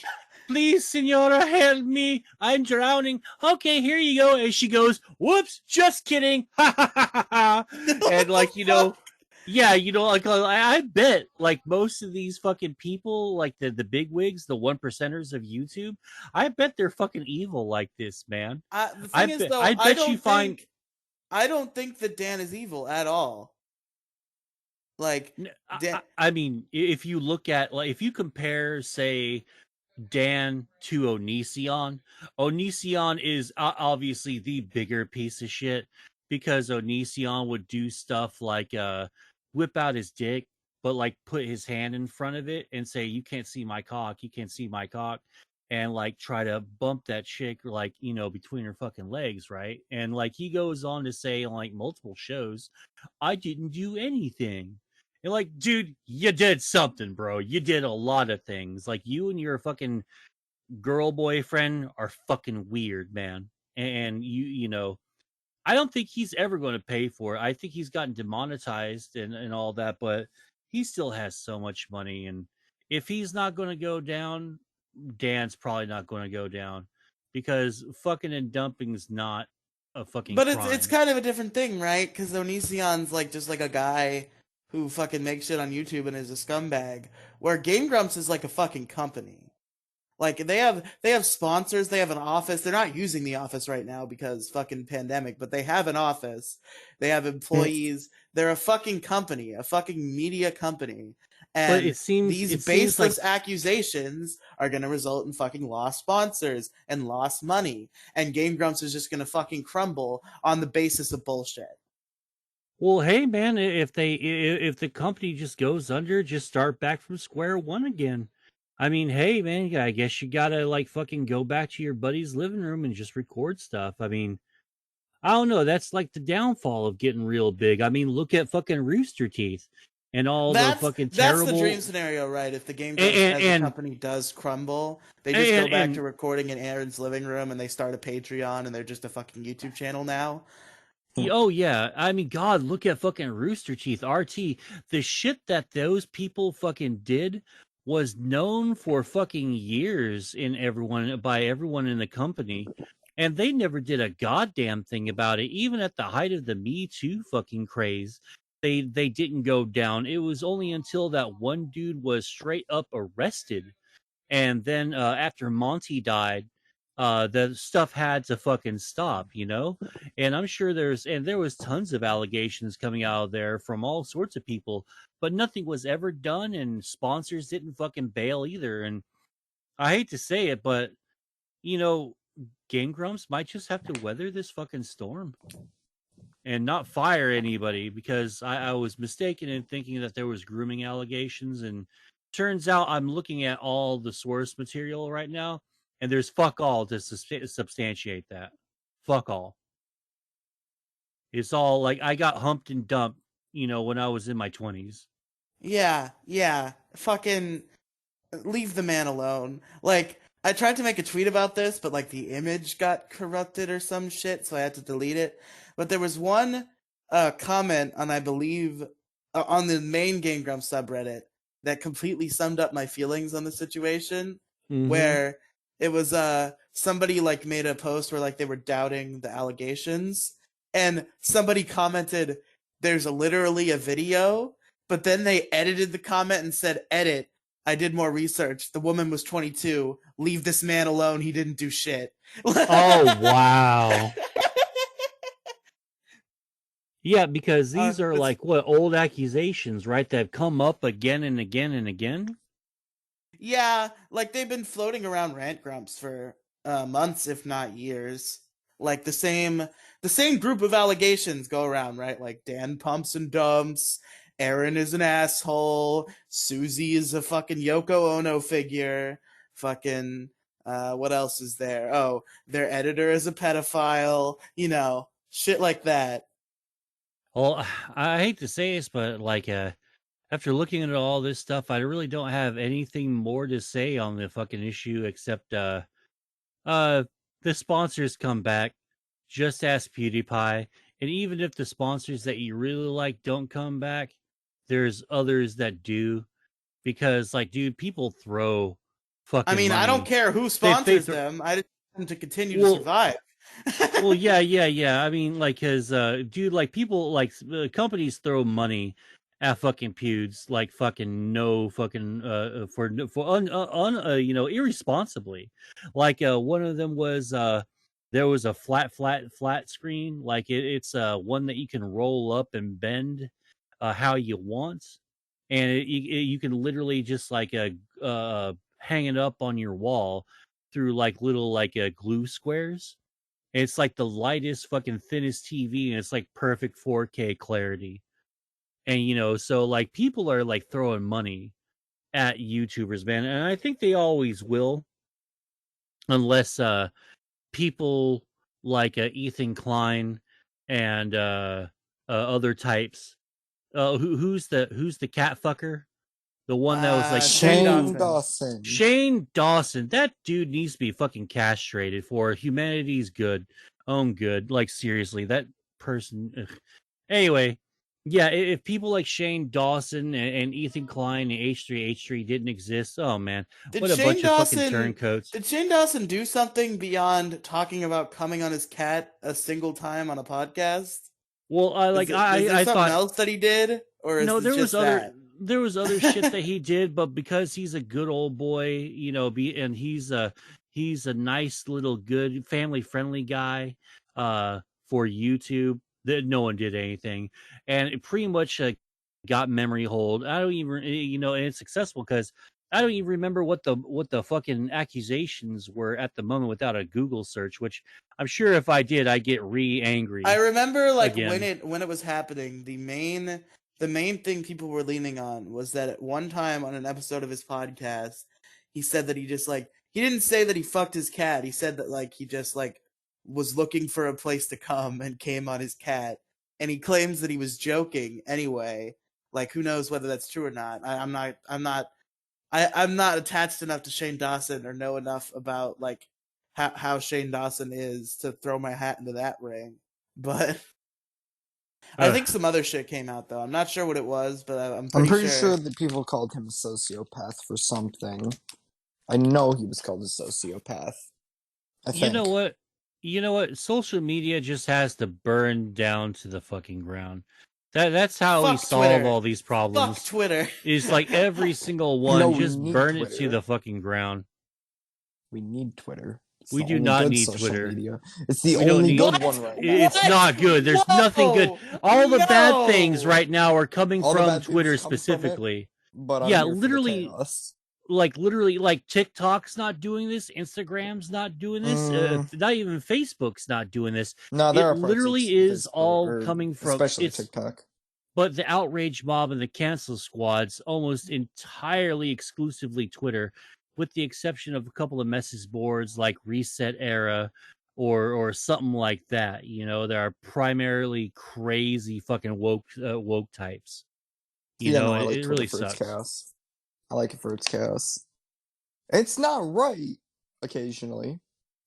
please, senora, help me. I'm drowning. Okay, here you go. And she goes, whoops, just kidding. What And the like, fuck? yeah, like I bet like most of these fucking people, like the big wigs, the 1%ers of YouTube, I bet they're fucking evil like this, man. The thing is, though, I bet you find. I don't think that Dan is evil at all. Like Dan, I mean, if you look at, like, if you compare, say, Dan to Onision. Onision is obviously the bigger piece of shit, because Onision would do stuff like whip out his dick, but like put his hand in front of it and say, "You can't see my cock. You can't see my cock." And like try to bump that chick, like, between her fucking legs, right? And like he goes on to say on like multiple shows, "I didn't do anything." And like, dude, you did something, bro. You did a lot of things. Like, you and your fucking girl boyfriend are fucking weird, man. And I don't think he's ever going to pay for it. I think he's gotten demonetized and all that, but he still has so much money. And if he's not going to go down, Dan's probably not going to go down, because fucking and dumping is not a fucking but it's crime. kind of a different thing, right? Because Onision's like just like a guy who fucking makes shit on YouTube and is a scumbag. Where Game Grumps is like a fucking company. Like they have sponsors, they have an office. They're not using the office right now because fucking pandemic, but they have an office. They have employees. They're a fucking company, a fucking media company. But And these it seems like baseless accusations are going to result in fucking lost sponsors and lost money. And Game Grumps is just going to fucking crumble on the basis of bullshit. well, hey man, if the company just goes under, just start back from square one again. I mean, hey man, I guess you gotta like fucking go back to your buddy's living room and just record stuff. I mean, I don't know. That's like the downfall of getting real big. I mean, look at fucking Rooster Teeth and all the fucking That's the dream terrible scenario, right? If the Game Grumps and as a company does crumble, they just go back to and recording in Aaron's living room and they start a Patreon and they're just a fucking YouTube channel now. oh yeah, I mean, God, look at fucking Rooster Teeth, RT. The shit that those people fucking did was known for fucking years by everyone in the company, and they never did a goddamn thing about it. Even at the height of the Me Too fucking craze, they didn't go down. It was only until that one dude was straight up arrested, and then after Monty died, the stuff had to fucking stop. And I'm sure there was tons of allegations coming out of there from all sorts of people, but nothing was ever done, and sponsors didn't fucking bail either. And I hate to say it, but you know, Game Grumps might just have to weather this fucking storm and not fire anybody, because I was mistaken in thinking that there was grooming allegations, and turns out I'm looking at all the source material right now, and there's fuck all to substantiate that. Fuck all. It's all like I got humped and dumped, when I was in my 20s. Yeah, yeah. Fucking leave the man alone. Like, I tried to make a tweet about this, but like the image got corrupted or some shit, so I had to delete it. But there was one comment on, I believe, on the main Game Grumps subreddit that completely summed up my feelings on the situation, Mm-hmm. where it was somebody like made a post where like they were doubting the allegations, and somebody commented, "There's literally a video," but then they edited the comment and said, "Edit. I did more research. The woman was 22. Leave this man alone. He didn't do shit." Oh wow. Yeah, because these are It's like what old accusations, right? That have come up again and again and again. Yeah, like they've been floating around Rant Grumps for months, if not years. Like the same group of allegations go around, right? Like Dan pumps and dumps, Aaron is an asshole, Susie is a fucking Yoko Ono figure, fucking what else is there? Oh, their editor is a pedophile, shit like that. Well, I hate to say this, but like, after looking at all this stuff, I really don't have anything more to say on the fucking issue except, uh, the sponsors come back. Just ask PewDiePie, and even if the sponsors that you really like don't come back, there's others that do. Because, like, dude, people throw I fucking mean, I don't money. care who They sponsors throw. them. I just want them to continue to Well, survive. Well, yeah. I mean, like, cause, dude, like, people, like, companies throw money at fucking pewds, like, fucking no fucking, irresponsibly. Like, one of them was, there was a flat screen. Like, it's one that you can roll up and bend, how you want, and you can literally just like hang it up on your wall through like little like glue squares. It's like the lightest, fucking thinnest TV, and it's like perfect 4K clarity. And so like people are like throwing money at YouTubers, man, and I think they always will, unless people like Ethan Klein and other types. Who's the cat fucker? The one that was like Shane Shane Dawson. Dawson. Shane Dawson. That dude needs to be fucking castrated for humanity's good, own good. Like seriously, that person. Ugh. Anyway, yeah, if people like Shane Dawson and Ethan Klein and H3H3 didn't exist, oh man, Did what a Shane bunch of fucking Dawson turncoats. did Shane Dawson do something beyond talking about coming on his cat a single time on a podcast? Well, Is there I something thought else that he did, or is no, it just that? there was other shit that he did, but because he's a good old boy, and he's a nice little good family friendly guy for YouTube, that no one did anything, and it pretty much got memory hold. I don't even and it's successful because I don't even remember what the fucking accusations were at the moment without a Google search, which I'm sure if I did, I'd get I angry remember like again. when it was happening, the main thing people were leaning on was that at one time on an episode of his podcast, he said that he didn't say that he fucked his cat. He said that like he just like was looking for a place to come and came on his cat. And he claims that he was joking anyway. Like who knows whether that's true or not. I'm not attached enough to Shane Dawson or know enough about like how Shane Dawson is to throw my hat into that ring. But I think some other shit came out though. I'm not sure what it was, but I'm I'm pretty pretty sure sure. that people called him a sociopath for something. I know he was called a sociopath. I You know think. what? You know what? Social media just has to burn down to the fucking ground. That's how we Fuck solve Twitter. all these Fuck problems. Twitter. Is like every single No, one, we just need burn it to Twitter. the fucking ground. We need Twitter. It's We the do only not good need social Twitter. media. It's the We don't only need. good What? one right now. It's What? not good. There's nothing good. Whoa! All the bad things No! right now are coming All the from bad things Twitter come from it, specifically. but I'm Yeah, here for the literally, chaos. like TikTok's not doing this, Instagram's not doing this, Mm, not even Facebook's not doing this. no, there It are parts of literally is Facebook, all or coming from especially it's TikTok. but the outrage mob and the cancel squads almost entirely exclusively Twitter, with the exception of a couple of message boards like Reset Era or something like that. There are primarily crazy fucking woke types. Yeah, no, I It, like it Twitter really for its sucks. chaos. I like it for its chaos. It's not right occasionally,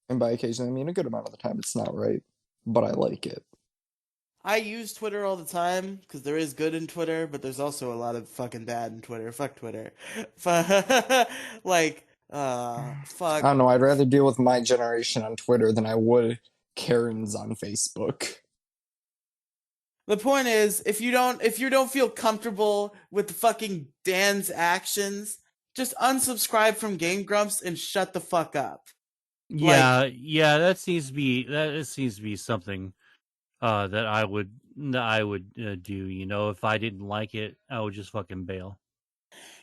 and by occasionally I mean a good amount of the time it's not right, but I like it. I use Twitter all the time because there is good in Twitter, but there's also a lot of fucking bad in Twitter. Fuck Twitter. Like, I fuck. don't know, I'd rather deal with my generation on Twitter than I would Karens on Facebook. The point is, if you don't feel comfortable with the fucking Dan's actions, just unsubscribe from Game Grumps and shut the fuck up. Like, Yeah, that seems to be something that I would do. If I didn't like it, I would just fucking bail.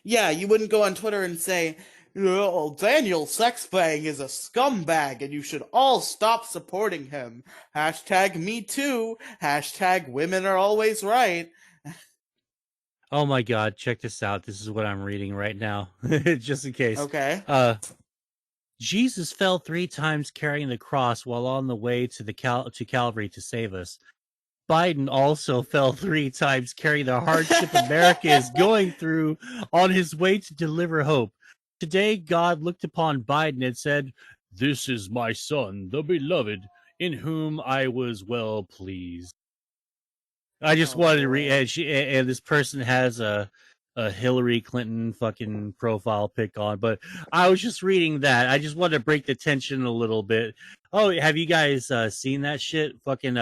yeah, you wouldn't go on Twitter and say, "Oh, Daniel Sexbang is a scumbag and you should all stop supporting him. Hashtag me too. Hashtag women are always right." Oh my god, check this out. This is what I'm reading right now. Just in case. Okay. Uh Jesus fell 3 times carrying the cross while on the way to Calvary to save us. Biden also fell 3 times carrying the hardship America is going through on his way to deliver hope. Today, God looked upon Biden and said, "This is my son, the beloved, in whom I was well pleased." I just Oh wanted to read, boy. and this person has a Hillary Clinton fucking profile pic on, but I was just reading that. I just wanted to break the tension a little bit. Oh, have you guys seen that shit? Fucking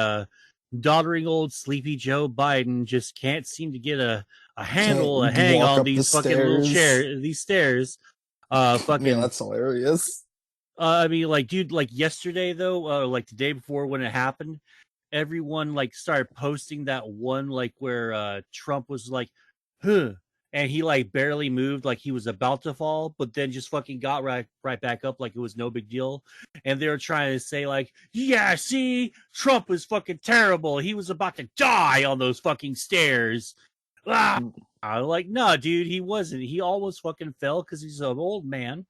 doddering old sleepy Joe Biden just can't seem to get a handle, a Can't hang walk on up the these fucking little stairs. these stairs. Yeah, Fucking that's hilarious. I mean, like, dude, like yesterday though, like the day before when it happened, everyone like started posting that one like where Trump was like, huh, and he like barely moved, like he was about to fall, but then just fucking got right back up like it was no big deal. And they were trying to say like, yeah, see, Trump was fucking terrible. He was about to die on those fucking stairs. Ah, I'm like, no, dude, he wasn't. He almost fucking fell because he's an old man,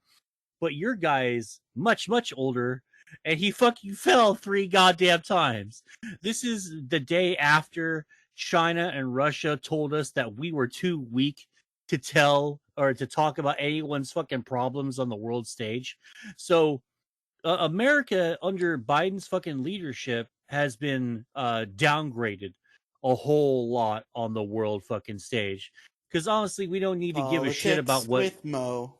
but your guy's much older, and he fucking fell 3 goddamn times. This is the day after China and Russia told us that we were too weak to tell or to talk about anyone's fucking problems on the world stage. So America under Biden's fucking leadership has been downgraded a whole lot on the world fucking stage. Because honestly, we don't need to give a shit about Politics what. with Mo.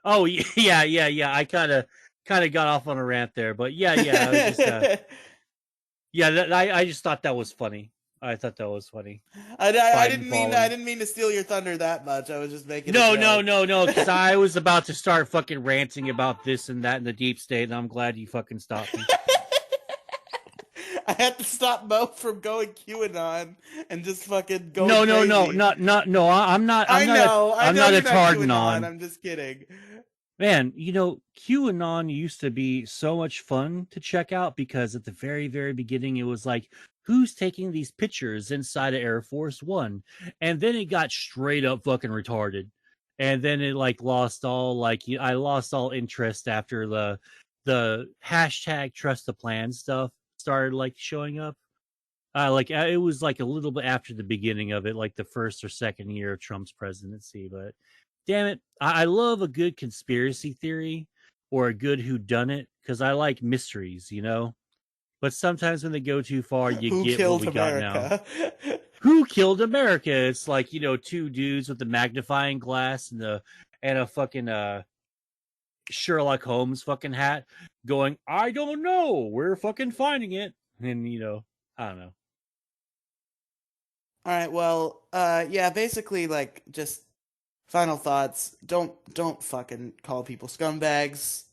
Oh yeah. I kind of got off on a rant there, but yeah. I was just yeah. I just thought that was funny. I thought that was funny. I Biden didn't mean I falling. didn't mean to steal your thunder that much. I was just making a No, joke. because I was about to start fucking ranting about this and that in the deep state, and I'm glad you fucking stopped me. I had to stop Mo from going QAnon and just fucking going No, crazy. not no. I'm not. I know I'm not a you're not QAnon. Tardanon. I'm just kidding. Man, QAnon used to be so much fun to check out because at the very beginning, it was like, who's taking these pictures inside of Air Force One? And then it got straight up fucking retarded. And then it like lost all I lost all interest after the hashtag trust the plan stuff started like showing up. It was like a little bit after the beginning of it, like the first or second year of Trump's presidency. But damn it, I love a good conspiracy theory or a good whodunit because I like mysteries, But sometimes when they go too far, you Who get what killed we got now. America? Who killed America? It's like 2 dudes with a magnifying glass and a fucking Sherlock Holmes fucking hat, going, I don't know, we're fucking finding it, and I don't know. All right. Well, yeah. Basically, like, just final thoughts. Don't fucking call people scumbags.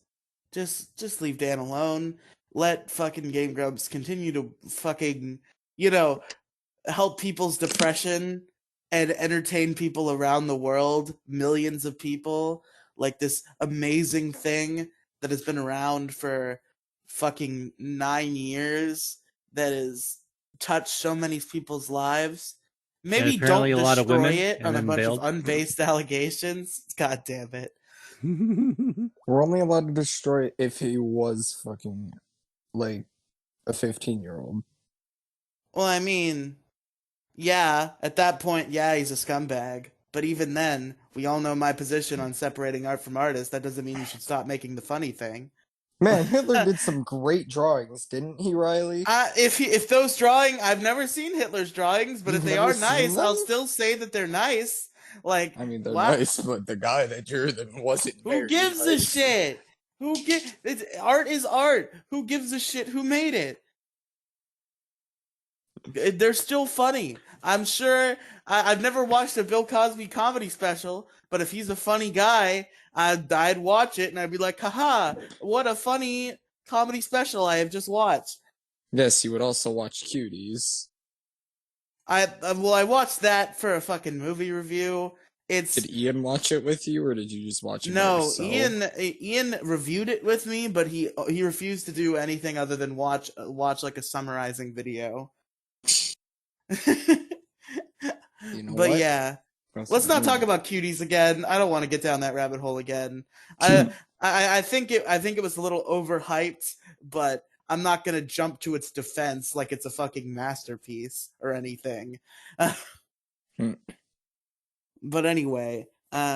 Just leave Dan alone. Let fucking Game Grumps continue to fucking, you know, help people's depression and entertain people around the world, millions of people, like this amazing thing that has been around for fucking 9 years that has touched so many people's lives. And Maybe apparently don't a lot of destroy women, it and on a then bunch of bailed. unbased allegations. God damn it. We're only allowed to destroy it if he was fucking like a 15-year-old. Well, I mean, yeah, at that point, yeah, he's a scumbag. But even then, we all know my position on separating art from artist. That doesn't mean you should stop making the funny thing. Man, Hitler did some great drawings, didn't he, Riley? If those I've never seen Hitler's drawings, but if You've they never are seen nice, I'll them? still say that they're nice. Like, I mean, they're wow, nice, but the guy that drew them wasn't who very gives a nice. shit? Art is art. Who gives a shit who made it? They're still funny. I'm sure. I've never watched a Bill Cosby comedy special, but if he's a funny guy, I'd watch it and I'd be like, haha, what a funny comedy special I have just watched. Yes, you would also watch Cuties. I watched that for a fucking movie review. It's Did Ian watch it with you, or did you just watch it by no yourself? Ian reviewed it with me, but he refused to do anything other than watch like a summarizing video. You know But what? yeah, let's not talk about cuties again. I don't want to get down that rabbit hole again. I think it was a little overhyped, but I'm not gonna jump to its defense like it's a fucking masterpiece or anything. But anyway,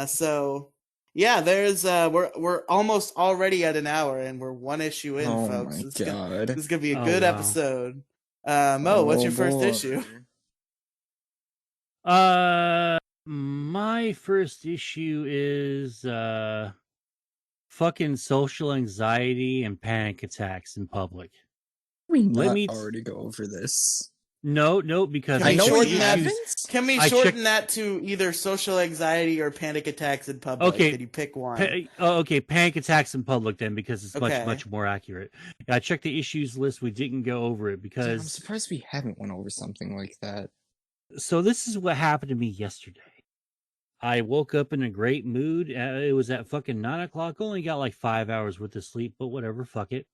so yeah, there's we're almost already at an hour and we're one issue in, Oh folks. my This god. is gonna be a Oh, good wow. episode. Mo, what's Oh your first boy. issue? My first issue is fucking social anxiety and panic attacks in public. We Let not me already go over this. No, because Can I we know we shorten that? issues. haven't. Can we I shorten checked. that to either social anxiety or panic attacks in public? Okay, Could you pick one? okay, panic attacks in public then, because it's Okay. much more accurate. I checked the issues list. We didn't go over it Yeah, I'm because. surprised we haven't went over something like that. So this is what happened to me yesterday. I woke up in a great mood. It was at fucking 9 o'clock. Only got like 5 hours worth of sleep, but whatever. Fuck it.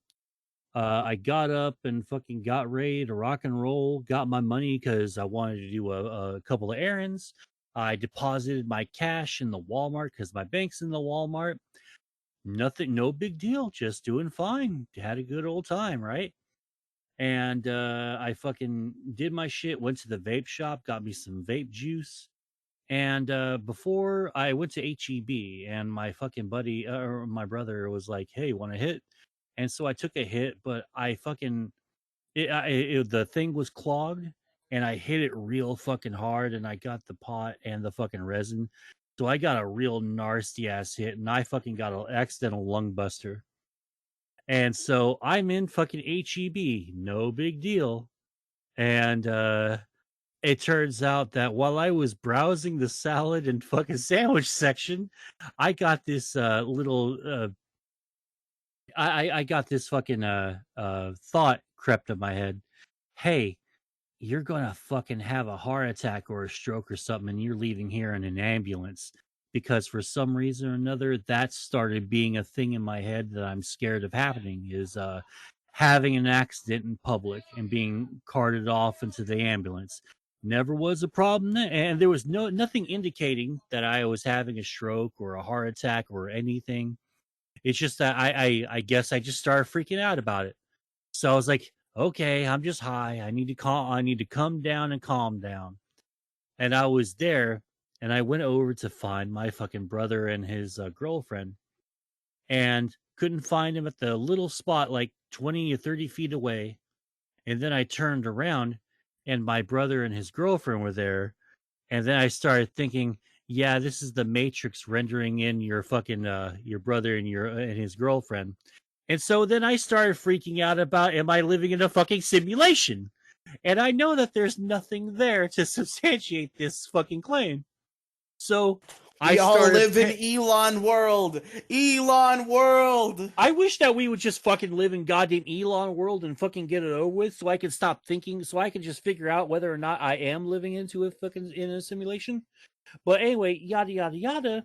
I got up and fucking got ready to rock and roll. Got my money because I wanted to do a couple of errands. I deposited my cash in the Walmart because my bank's in the Walmart. Nothing, no big deal. Just doing fine. Had a good old time, right? And I fucking did my shit. Went to the vape shop, got me some vape juice. And before I went to HEB, and my fucking buddy or my brother was like, "Hey, want a hit?" And so I took a hit, but I fucking the thing was clogged, and I hit it real fucking hard, and I got the pot and the fucking resin, so I got a real nasty ass hit, and I fucking got an accidental lung buster. And so I'm in fucking HEB, no big deal, and it turns out that while I was browsing the salad and fucking sandwich section, I got this little I got this fucking thought crept in my head. Hey, you're gonna fucking have a heart attack or a stroke or something, and you're leaving here in an ambulance. Because for some reason or another, that started being a thing in my head that I'm scared of happening, is having an accident in public and being carted off into the ambulance. Never was a problem, and there was nothing indicating that I was having a stroke or a heart attack or anything. It's just that I guess I just started freaking out about it. So I was like, okay, I'm just high. I need to come down and calm down. And I was there, and I went over to find my fucking brother and his girlfriend, and couldn't find him at the little spot like 20 or 30 feet away. And then I turned around, and my brother and his girlfriend were there. And then I started thinking, yeah, this is the Matrix rendering in your fucking your brother and his girlfriend. And so then I started freaking out about, am I living in a fucking simulation? And I know that there's nothing there to substantiate this fucking claim. So I We all started live in Elon world. Elon world. I wish that we would just fucking live in goddamn Elon world and fucking get it over with, so I can stop thinking, so I can just figure out whether or not I am living into a fucking in a simulation. But anyway, yada yada yada.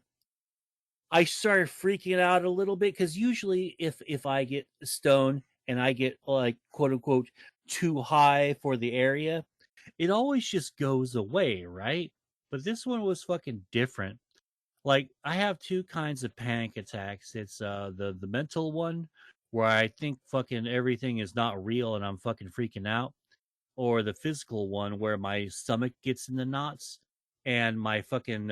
I started freaking out a little bit because usually if I get stoned and I get like quote unquote too high for the area, it always just goes away, right? But this one was fucking different. Like, I have two kinds of panic attacks. It's the mental one, where I think fucking everything is not real and I'm fucking freaking out, or the physical one where my stomach gets in the knots and my fucking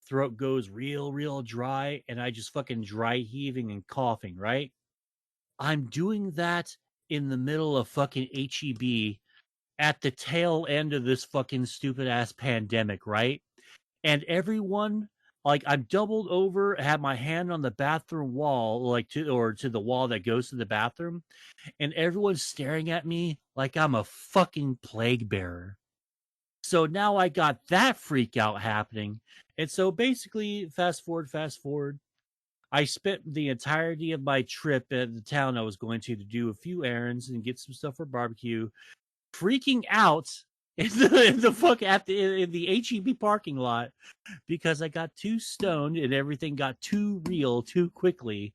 throat goes real dry, and I just fucking dry heaving and coughing, right? I'm doing that in the middle of fucking HEB at the tail end of this fucking stupid ass pandemic, right? And everyone, like, I'm doubled over, have my hand on the bathroom wall, like to the wall that goes to the bathroom, and everyone's staring at me like I'm a fucking plague bearer. So now I got that freak out happening. And so basically, fast forward, I spent the entirety of my trip at the town I was going to do a few errands and get some stuff for barbecue, freaking out in the fuck in the HEB parking lot because I got too stoned and everything got too real too quickly.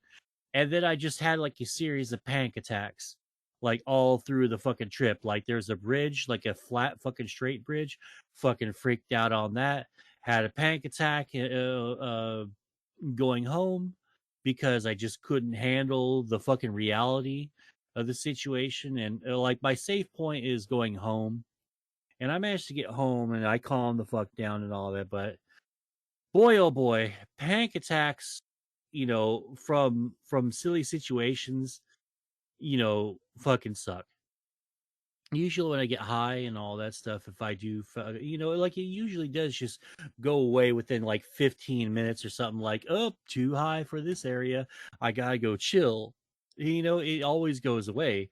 And then I just had like a series of panic attacks, like all through the fucking trip. Like there's a bridge, like a flat fucking straight bridge, fucking freaked out on that. Had a panic attack going home because I just couldn't handle the fucking reality of the situation, and like my safe point is going home, and I managed to get home and I calmed the fuck down and all that. But boy, oh boy, panic attacks, from silly situations, fucking suck. Usually when I get high and all that stuff, if I do, like it usually does just go away within like 15 minutes or something. Like, oh, too high for this area, I gotta go chill. It always goes away.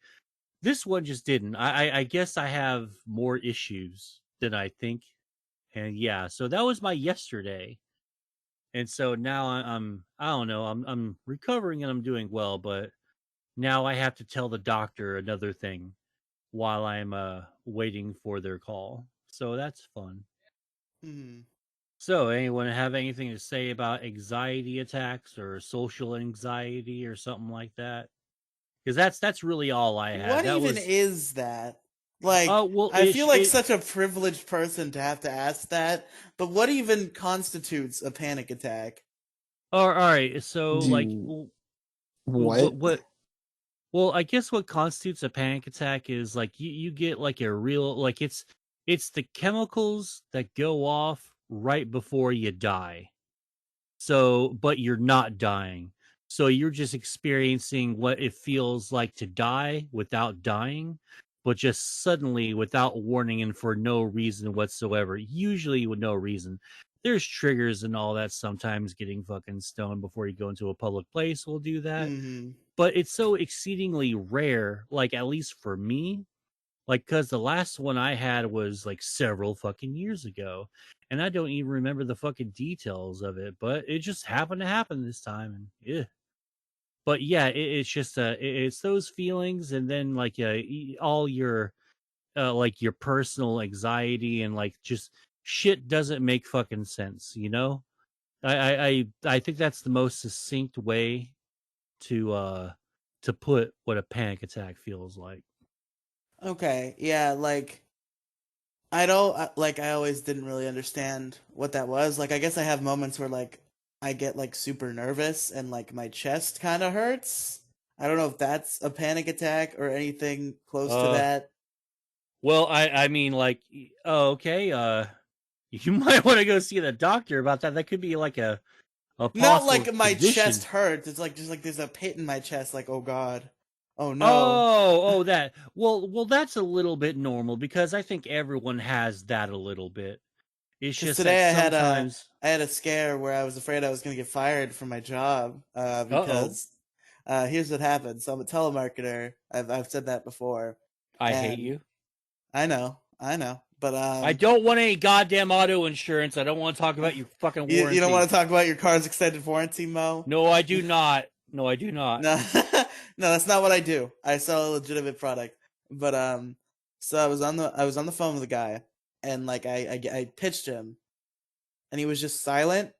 This one just didn't. I guess I have more issues than I think. And yeah, so that was my yesterday. And so now I don't know, I'm recovering and I'm doing well, but now I have to tell the doctor another thing while I'm waiting for their call. So that's fun. Hmm. So anyone have anything to say about anxiety attacks or social anxiety or something like that? Because that's really all I had. What That even was is that? Like, well I feel like such a privileged person to have to ask that, but what even constitutes a panic attack? all right. So Do like you what? what well, I guess what constitutes a panic attack is like you get like a real like it's the chemicals that go off right before you die. So, but you're not dying. So you're just experiencing what it feels like to die without dying, but just suddenly without warning and for no reason whatsoever. Usually with no reason. There's triggers and all that. Sometimes getting fucking stoned before you go into a public place will do that. Hmm. But it's so exceedingly rare, like at least for me, like, cause the last one I had was like several fucking years ago, and I don't even remember the fucking details of it, but it just happened to happen this time, and yeah. But yeah, it's just it's those feelings, and then like all your like your personal anxiety and like just shit doesn't make fucking sense, you know. I think that's the most succinct way to uh to put what a panic attack feels like. Okay, yeah, like I don't like I always didn't really understand what that was. Like I guess I have moments where like I get like super nervous and like my chest kind of hurts. I don't know if that's a panic attack or anything close to Uh that. Well, I mean, like, oh, okay, you might want to go see the doctor about that. That could be like a Not possible like my chest condition. hurts. It's like just like there's a pit in my chest like oh god. Oh no. Oh, that. Well, that's a little bit normal because I think everyone has that a little bit. It's Cuz just that today sometimes. I had a scare where I was afraid I was going to get fired from my job Uh-oh, because here's what happened. So I'm a telemarketer. I've said that before. I hate And you. I know. I know. But I don't want any goddamn auto insurance. I don't want to talk about your fucking you don't warranty. want to talk about your car's extended warranty, Mo? No, I do not. No, I do not. No, no, that's not what I do. I sell a legitimate product. But so I was on the phone with a guy, and like I pitched him, and he was just silent.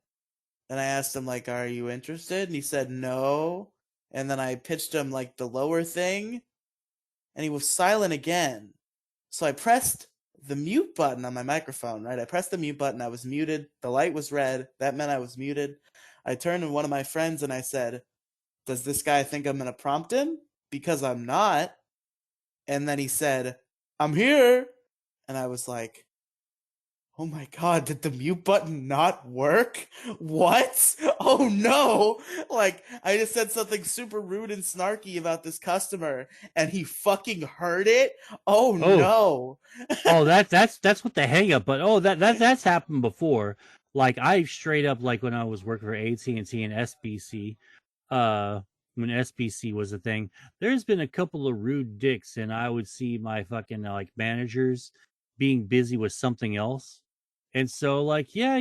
And I asked him like, "Are you interested?" And he said no. And then I pitched him like the lower thing, and he was silent again. So I pressed the mute button on my microphone, right? I pressed the mute button. I was muted. The light was red. That meant I was muted. I turned to one of my friends and I said, does this guy think I'm going to prompt him? Because I'm not. And then he said, I'm here. And I was like, oh my God, did the mute button not work? What? Oh no. Like, I just said something super rude and snarky about this customer and he fucking heard it? Oh Oh, no. oh, that's what the hang up. But oh, that's happened before. Like I straight up like when I was working for AT&T and SBC, uh, when SBC was a thing, there's been a couple of rude dicks, and I would see my fucking like managers being busy with something else, and so like yeah,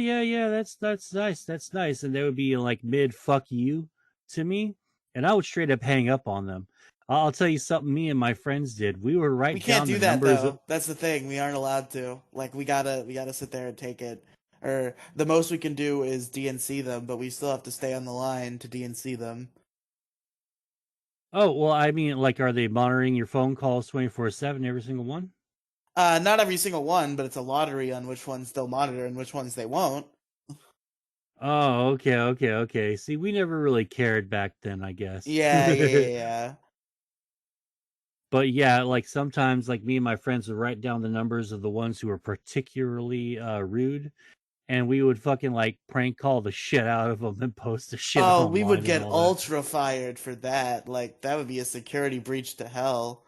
that's nice, and they would be like mid fuck you to me, and I would straight up hang up on them. I'll tell you something me and my friends did. We would We write can't down do the that numbers of. though. That's the thing. We aren't allowed to. Like we gotta sit there and take it. Or the most we can do is DNC them, but we still have to stay on the line to DNC them. Oh well, I mean, like, are they monitoring your phone calls 24/7, every single one? Not every single one, but it's a lottery on which ones they'll monitor and which ones they won't. Oh, okay. See, we never really cared back then, I guess. Yeah. But yeah, like sometimes, like me and my friends would write down the numbers of the ones who were particularly rude, and we would fucking like prank call the shit out of them and post the shit Oh, we would online and get all that. ultra fired for that. Like that would be a security breach to hell.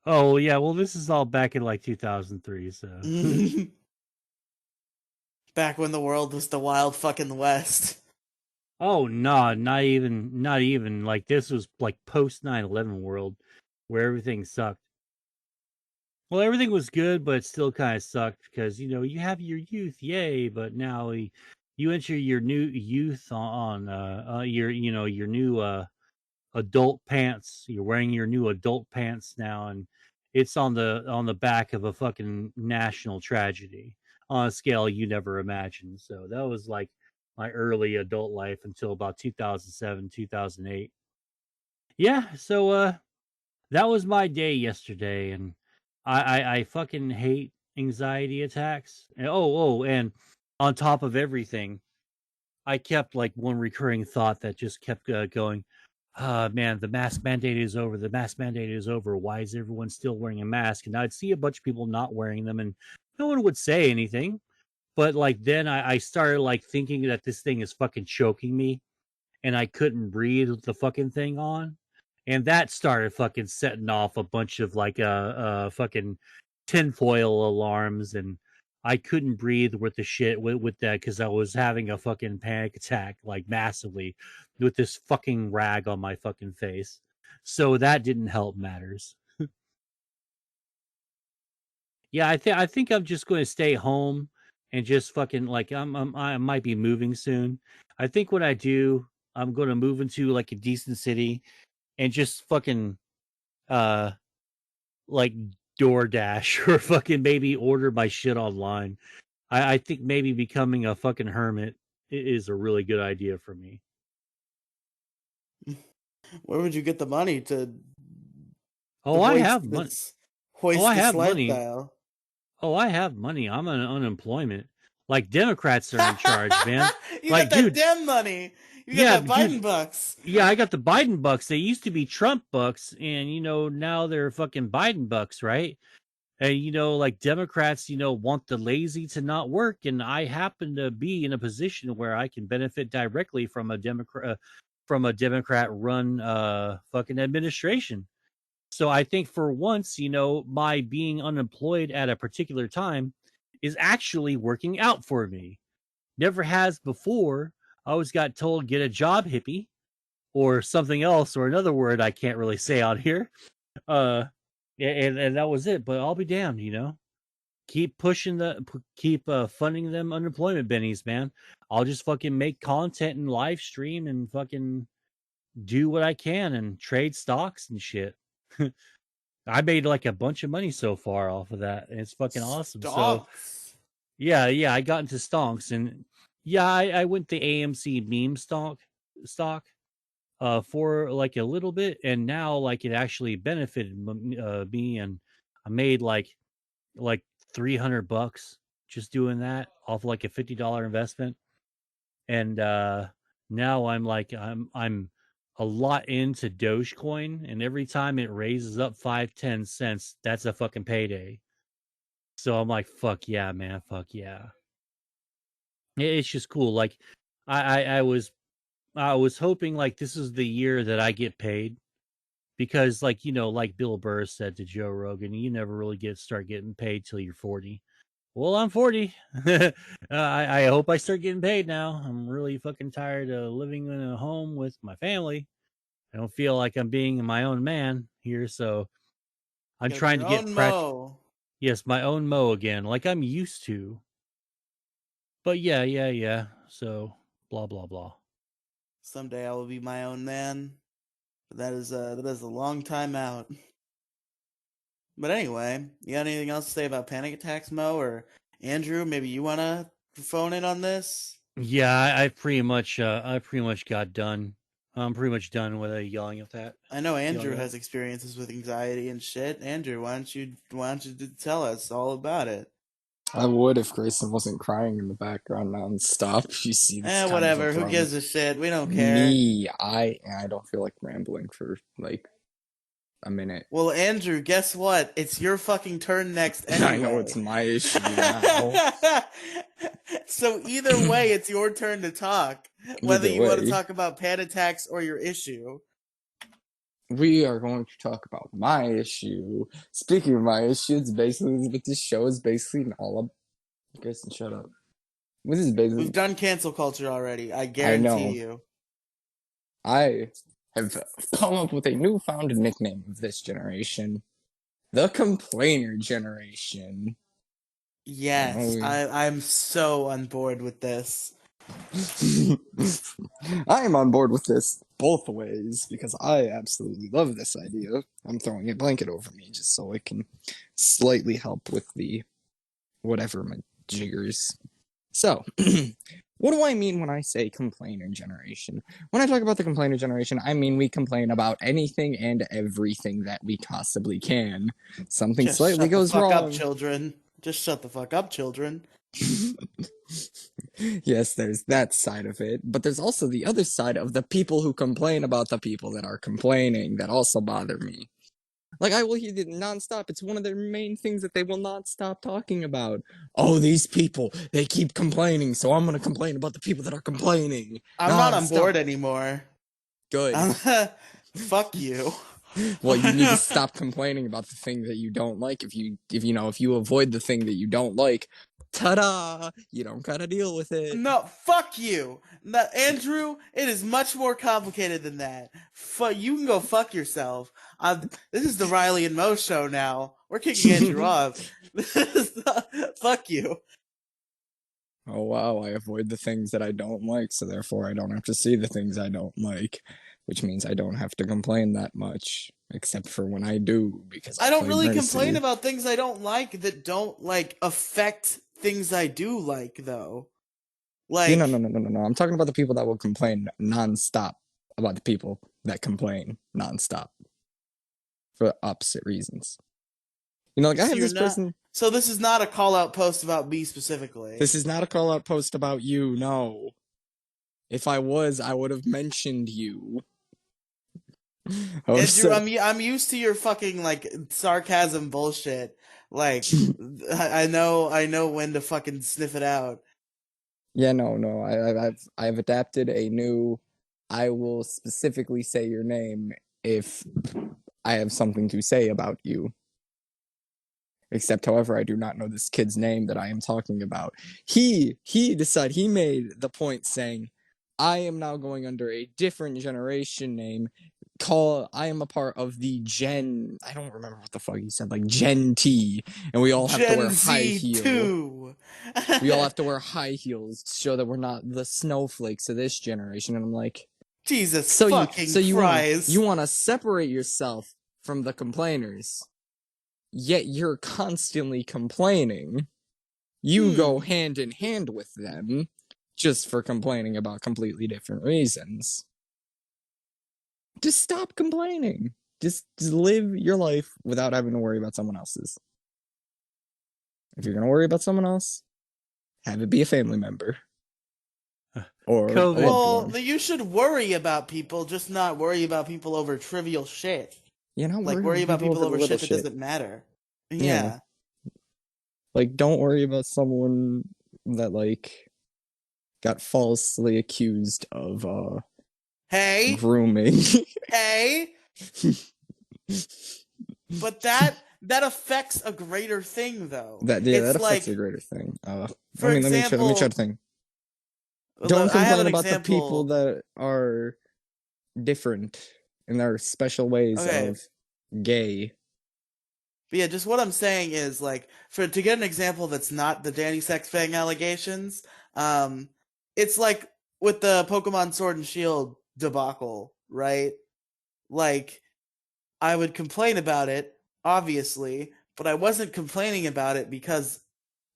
Oh yeah, well this is all back in like 2003, so. Back when the world was the wild fucking west. Oh no, not even like this was like post 9/11 world where everything sucked. Well, everything was good, but it still kind of sucked because you have your youth, yay, but now you enter your new youth on your new adult pants. You're wearing your new adult pants now, and it's on the back of a fucking national tragedy on a scale you never imagined. So that was like my early adult life until about 2007, 2008. Yeah, so that was my day yesterday, and I fucking hate anxiety attacks. And on top of everything, I kept like one recurring thought that just kept going. Man, the mask mandate is over. The mask mandate is over. Why is everyone still wearing a mask? And I'd see a bunch of people not wearing them, and no one would say anything. But like then I started like thinking that this thing is fucking choking me, and I couldn't breathe with the fucking thing on. And that started fucking setting off a bunch of like fucking tinfoil alarms, and I couldn't breathe with the shit with that because I was having a fucking panic attack like massively with this fucking rag on my fucking face. So that didn't help matters. Yeah, I think I'm just going to stay home and just fucking like I might be moving soon. I think what I do, I'm going to move into like a decent city and just fucking uh like DoorDash or fucking maybe order my shit online. I think maybe becoming a fucking hermit is a really good idea for me. Where would you get the money to Oh, I have money. Oh, I hoist this have money. lifestyle? Oh, I have money. I'm on unemployment. Like Democrats are in charge, man. You got Like, that dude, Dem money. You got yeah, that dude, Biden bucks. yeah, I got the Biden bucks. They used to be Trump bucks, and now they're fucking Biden bucks, right? And like Democrats, want the lazy to not work, and I happen to be in a position where I can benefit directly from a Democrat run fucking administration. So I think for once, my being unemployed at a particular time is actually working out for me. Never has before. I always got told get a job, hippie, or something else, or another word I can't really say out here. Uh, and that was it. But I'll be damned, keep pushing keep funding them unemployment bennies, man. I'll just fucking make content and live stream and fucking do what I can and trade stocks and shit. I made like a bunch of money so far off of that, and it's fucking awesome. So Stonks. yeah, I got into stonks, and yeah, I went the AMC meme stock for like a little bit, and now like it actually benefited me, and I made like $300 just doing that off like a $50 investment. And now I'm a lot into Dogecoin, and every time it raises up 5-10 cents, that's a fucking payday. So I'm like, fuck yeah, man, fuck yeah. It's just cool. Like I was hoping like this is the year that I get paid, because like like Bill Burr said to Joe Rogan, you never really start getting paid till you're 40. Well, I'm 40. I hope I start getting paid now. I'm really fucking tired of living in a home with my family. I don't feel like I'm being my own man here, so I'm Got trying your to get own mo. yes, my own mo again, like I'm used to. But yeah. So blah blah blah. Someday I will be my own man. But that is a long time out. But anyway, you got anything else to say about panic attacks, Mo or Andrew? Maybe you wanna phone in on this? Yeah, I pretty much got done. I'm pretty much done with yelling at that. I know Yelling Andrew at. has experiences with anxiety and shit. Andrew, why don't you tell us all about it? I would if Grayson wasn't crying in the background nonstop. She seems kind of Whatever. Who abrupt. gives a shit? We don't care. Me, I don't feel like rambling for like a minute. Well, Andrew, guess what? It's your fucking turn next anyway. I know it's my issue now. So either way, it's your turn to talk. Whether Either you want to way. talk about pan attacks or your issue. We are going to talk about my issue. Speaking of my issue, it's basically what this show is basically all up. Grayson, shut up. This is basically. We've done cancel culture already. I I guarantee know. you. I have come up with a newfound nickname of this generation: the complainer generation. Yes, Oh. I'm so on board with this. I am on board with this both ways because I absolutely love this idea. I'm throwing a blanket over me just so it can slightly help with the whatever my jiggers. So, what do I mean when I say complainer generation? When I talk about the complainer generation, I mean we complain about anything and everything that we possibly can. Something Just slightly shut the goes fuck wrong. up, children. Just shut the fuck up, children. Yes, there's that side of it, but there's also the other side of the people who complain about the people that are complaining that also bother me. Like, I will hear it nonstop. It's one of their main things that they will not stop talking about. Oh, these people, they keep complaining, so I'm gonna complain about the people that are complaining. I'm not on Non-stop. board anymore. Good. Fuck you. Well, you need to stop complaining about the thing that you don't like. If you avoid the thing that you don't like, ta-da! You don't gotta deal with it. No, fuck you. No, Andrew, it is much more complicated than that. You can go fuck yourself. This is the Riely and Mo show now. We're kicking Andrew off. Fuck you. Oh wow, I avoid the things that I don't like, so therefore I don't have to see the things I don't like, which means I don't have to complain that much, except for when I do, because I don't play really Mercy. complain about things I don't like that don't affect things I do like though. No. I'm talking about the people that will complain nonstop about the people that complain nonstop for opposite reasons. I have this person. So this is not a call out post about me specifically. This is not a call out post about you, no. If I was, I would have mentioned you. Andrew, I'm used to your fucking sarcasm bullshit. I know when to fucking sniff it out. Yeah, no. I've adapted a new. I will specifically say your name if I have something to say about you. Except, however, I do not know this kid's name that I am talking about. He made the point saying, I am now going under a different generation name. I am a part of the Gen. I don't remember what the fuck he said, like Gen T, and we all have to wear high heels. We all have to wear high heels to show that we're not the snowflakes of this generation. And I'm like, Jesus fucking Christ! You want to separate yourself from the complainers. Yet you're constantly complaining. You go hand in hand with them just for complaining about completely different reasons. Just stop complaining. Just live your life without having to worry about someone else's. If you're going to worry about someone else, have it be a family member. Or you should worry about people, just not worry about people over trivial shit. Worry about people over shit that doesn't matter. Yeah. Don't worry about someone that, got falsely accused of, grooming. Hey! But that affects a greater thing, though. That affects a greater thing. For example, let me try to think. Don't complain about the people that are different in their special ways of gay. But yeah, just what I'm saying is, to get an example that's not the Danny Sexbang allegations, it's like with the Pokemon Sword and Shield debacle, right? I would complain about it, obviously, but I wasn't complaining about it because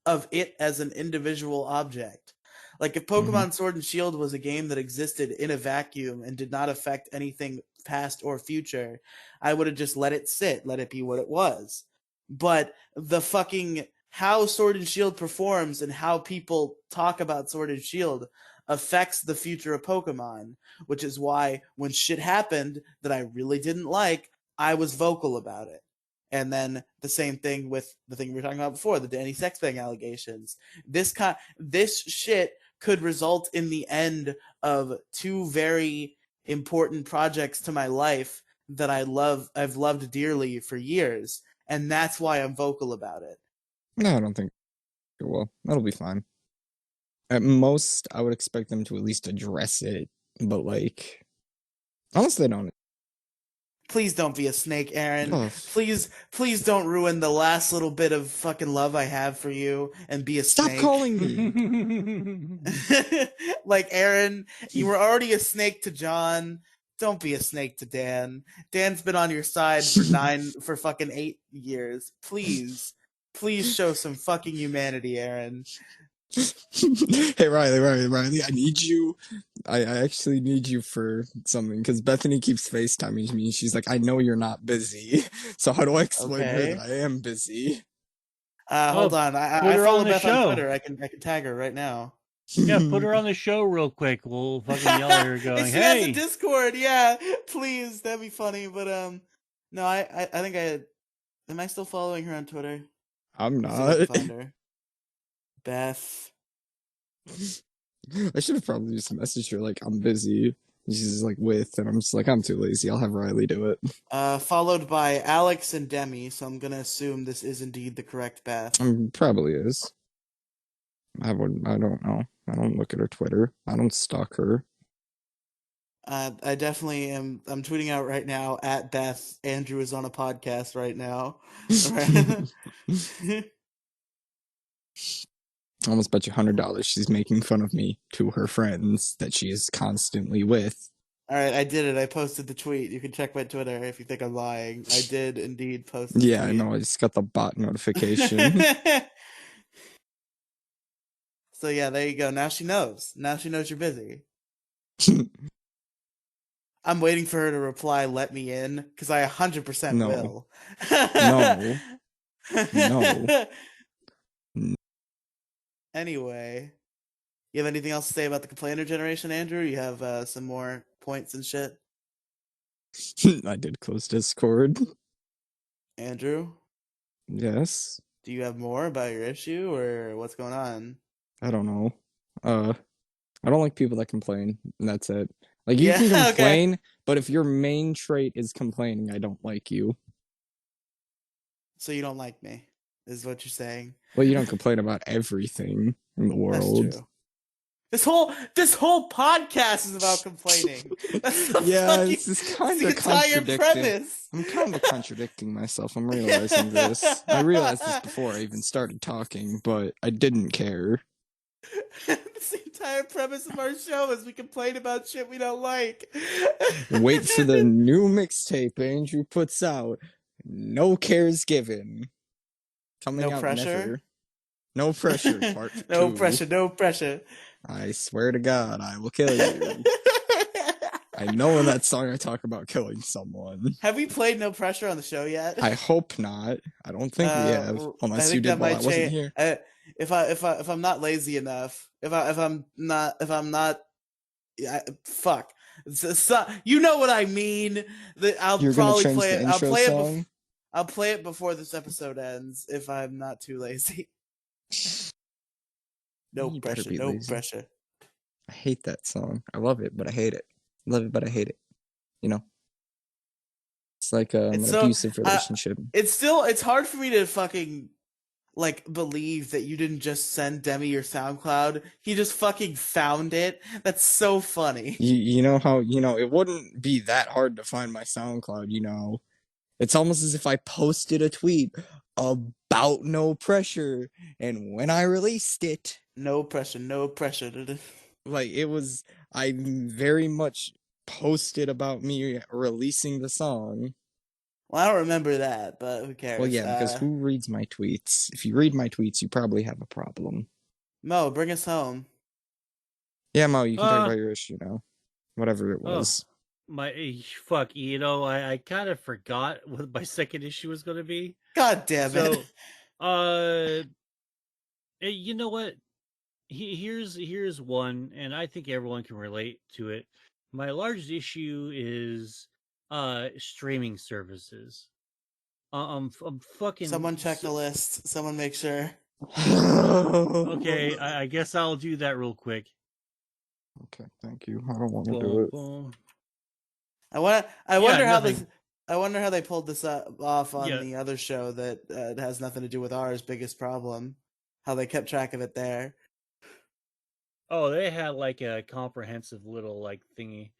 of it as an individual object. If Pokemon Sword and Shield was a game that existed in a vacuum and did not affect anything past or future, I would have just let it sit, let it be what it was. But the fucking how Sword and Shield performs and how people talk about Sword and Shield affects the future of Pokemon, which is why when shit happened that I really didn't like, I was vocal about it. And then the same thing with the thing we were talking about before, the Danny Sexbang allegations. This shit could result in the end of two very important projects to my life that I've loved dearly for years, and that's why I'm vocal about it. No, I don't think it will. That'll be fine. At most, I would expect them to at least address it, but like, unless they don't. Please don't be a snake, Aaron. Oh, Please don't ruin the last little bit of fucking love I have for you and be a stop snake. calling me. Like, Aaron, you were already a snake to John. Don't be a snake to Dan. Dan's been on your side for fucking 8 years. Please show some fucking humanity, Aaron. Hey, Riley, I need you. I actually need you for something because Bethany keeps FaceTiming me. She's like, I know you're not busy. So how do I explain her Okay. that I am busy? Hold on. put I her follow on the Beth on show. Twitter. I can tag her right now. Yeah, put her on the show real quick. We'll fucking yell at her going, If she has a hey. Discord, yeah, please, that'd be funny. But no, I think am I still following her on Twitter? I'm Let's see if I can not. find her. Beth. I should have probably just messaged her like I'm busy. And she's like and I'm just like I'm too lazy. I'll have Riley do it. Followed by Alex and Demi, so I'm gonna assume this is indeed the correct Beth. Probably is. I don't know. I don't look at her Twitter. I don't stalk her. I definitely am. I'm tweeting out right now at Beth. Andrew is on a podcast right now. I almost bet you $100 she's making fun of me to her friends that she is constantly with. All right, I did it. I posted the tweet. You can check my Twitter if you think I'm lying. I did indeed post the Yeah, tweet. I know. I just got the bot notification. So yeah, there you go. Now she knows. Now she knows you're busy. I'm waiting for her to reply, "Let me in," because I 100% No. will. No. Anyway, you have anything else to say about the complainer generation, Andrew? You have some more points and shit. I did close Discord. Andrew, Yes. do you have more about your issue or what's going on? I don't know. I don't like people that complain, and that's it. Like, you Yeah, can okay. complain, but if your main trait is complaining, I don't like you. So you don't like me, is what you're saying. Well, you don't complain about everything in the world. That's true. This whole podcast is about complaining. Yeah, it's kind of contradicting. Premise. I'm kind of contradicting myself. I'm realizing this. I realized this before I even started talking, but I didn't care. This entire premise of our show is we complain about shit we don't like. Wait for the new mixtape Andrew puts out. No cares given. Coming out pressure? never. No pressure, part No 2. pressure, no pressure. I swear to God, I will kill you. I know in that song I talk about killing someone. Have we played No Pressure on the show yet? I hope not. I don't think we have, unless you did while I wasn't here. If I'm not lazy enough, if I'm not, fuck. You know what I mean. You're probably gonna change play the it. intro song? I'll play it before this episode ends if I'm not too lazy. No You pressure. No lazy. pressure. I hate that song. I love it, but I hate it. Love it, but I hate it. You know? It's like an abusive relationship. It's hard for me to fucking like believe that you didn't just send Demi your SoundCloud. He just fucking found it. That's so funny. You know how, it wouldn't be that hard to find my SoundCloud, It's almost as if I posted a tweet about No Pressure, and when I released it... No pressure, no pressure. Like, I very much posted about me releasing the song. Well, I don't remember that, but who cares? Well, yeah, because who reads my tweets? If you read my tweets, you probably have a problem. Mo, bring us home. Yeah, Mo, you can talk about your issue now. Whatever it was. Fuck, I kind of forgot what my second issue was going to be. God damn it. So, you know what? Here's one, and I think everyone can relate to it. My largest issue is streaming services. I'm fucking. Someone check the list. Someone make sure. Okay, I guess I'll do that real quick. Okay, thank you. I don't want to do Boom, it. boom. I wonder nothing. how they pulled this off on Yeah. the other show that has nothing to do with ours biggest problem. How they kept track of it there. Oh, they had like a comprehensive little like thingy,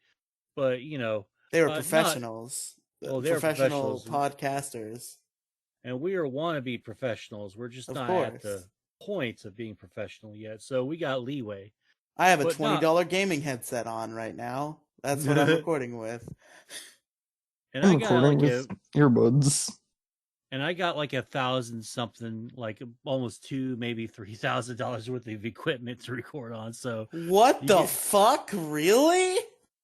but They were not. professionals. Oh, they're Professional professionals, podcasters. and we are wannabe professionals. We're just Of not at course. the point of being professional yet, so we got leeway. I have a But $20 gaming headset on right now. That's what I'm recording with. And I'm I got recording like with earbuds. and I got like 1,000 something, like almost maybe $3,000 worth of equipment to record on. So What the fuck? Really?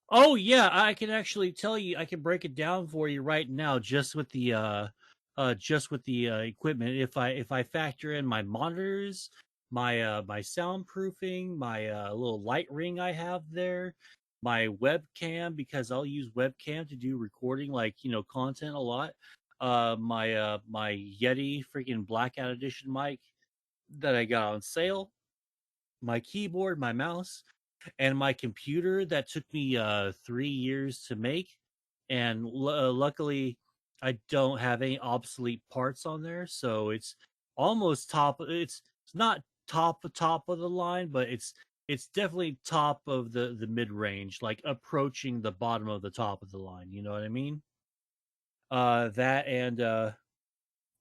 Oh yeah, I can actually tell you. I can break it down for you right now, just with the equipment. If I factor in my monitors, my soundproofing, my little light ring I have there, my webcam, because I'll use webcam to do recording, like content a lot. My Yeti freaking Blackout Edition mic that I got on sale, my keyboard, my mouse, and my computer that took me 3 years to make, and luckily I don't have any obsolete parts on there, so it's almost top. It's not top of the line, but it's definitely top of the mid range, like approaching the bottom of the top of the line. You know what I mean? That and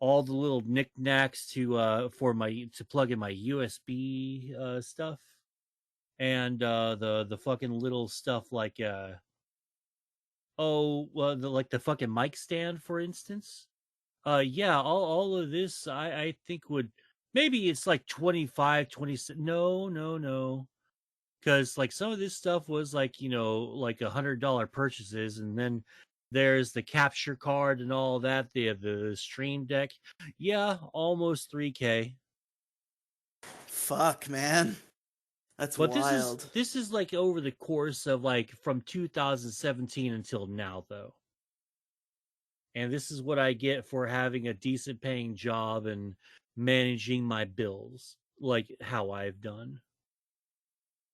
all the little knickknacks to plug in my USB stuff, and the fucking little stuff like like the fucking mic stand, for instance. Yeah, all of this I think would, maybe it's like 25, 26. No, because like some of this stuff was like like $100 purchases, and then there's the capture card and all that, the stream deck. Yeah, almost 3K. Fuck, man. That's But wild. this is like over the course of like from 2017 until now, though. And this is what I get for having a decent paying job and managing my bills, like how I've done.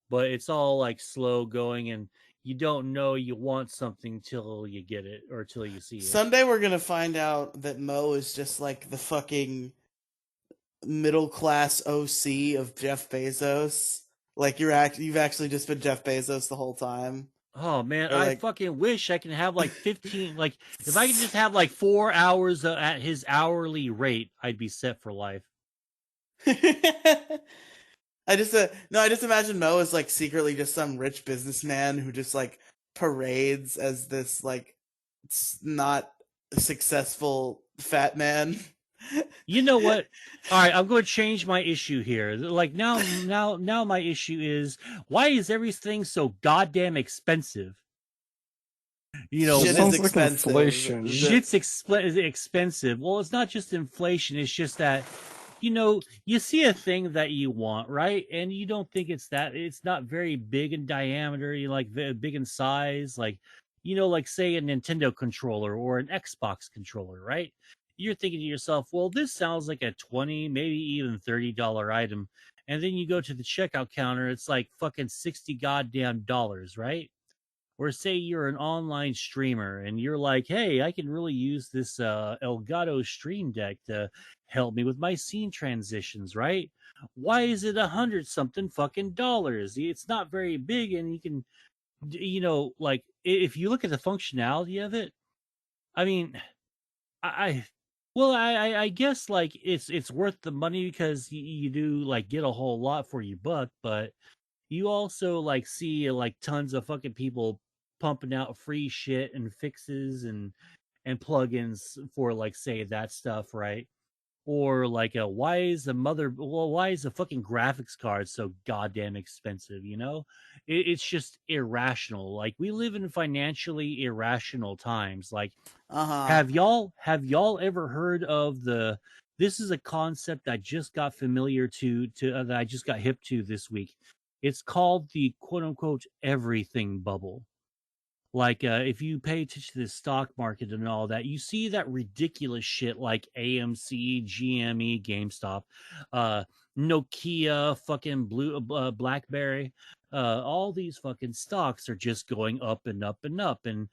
But it's all like slow going, and you don't know you want something till you get it or till you see it. Someday we're gonna find out that Mo is just like the fucking middle class OC of Jeff Bezos. Like you've actually just been Jeff Bezos the whole time. Oh man, Or I like fucking wish I can have like 15, like if I could just have like 4 hours at his hourly rate, I'd be set for life. I just imagine Mo as like secretly just some rich businessman who just like parades as this like not successful fat man. You know what? All right, I'm going to change my issue here. Like now my issue is, why is everything so goddamn expensive? Shit sounds is like expensive. inflation. Shit's expensive. Well, it's not just inflation. It's just that, you see a thing that you want, right? And you don't think it's not very big in diameter, like big in size, like, like say a Nintendo controller or an Xbox controller, right? You're thinking to yourself, well, this sounds like a 20, maybe even $30 item. And then you go to the checkout counter, it's like fucking 60 goddamn dollars, right? Or say you're an online streamer and you're like, hey, I can really use this Elgato Stream Deck to help me with my scene transitions, right? Why is it 100 something fucking dollars? It's not very big, and you can, like if you look at the functionality of it, I mean, I well, I guess like it's worth the money because you do like get a whole lot for your buck, but you also like see like tons of fucking people pumping out free shit and fixes and plugins for like say that stuff, right? Or like why is the fucking graphics card so goddamn expensive? It's just irrational. Like we live in financially irrational times. Like have y'all ever heard of this is a concept I just got familiar to that I just got hip to this week. It's called the quote unquote everything bubble. Like, if you pay attention to the stock market and all that, you see that ridiculous shit like AMC, GME, GameStop, uh, Nokia, fucking BlackBerry. All these fucking stocks are just going up and up and up. And,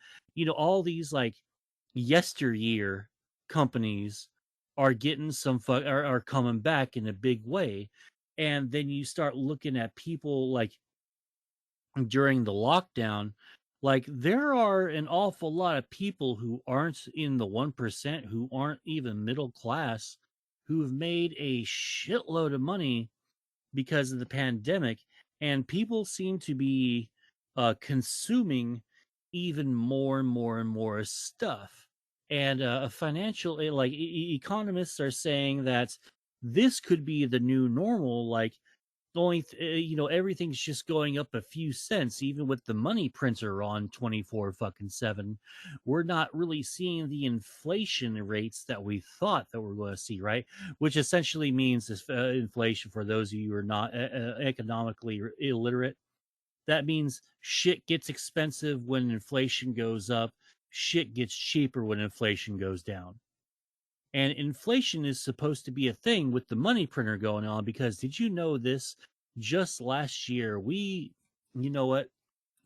all these like yesteryear companies are getting are coming back in a big way. And then you start looking at people like during the lockdown, like there are an awful lot of people who aren't in the 1%, who aren't even middle class, who've made a shitload of money because of the pandemic, and people seem to be consuming even more and more and more stuff. And financial economists are saying that this could be the new normal. Like, the only everything's just going up a few cents, even with the money printer on 24 fucking 7. We're not really seeing the inflation rates that we thought that we're going to see, right? Which essentially means this inflation, for those of you who are not economically illiterate, that means shit gets expensive when inflation goes up, shit gets cheaper when inflation goes down. And inflation is supposed to be a thing with the money printer going on, because did you know this? Just last year, you know what?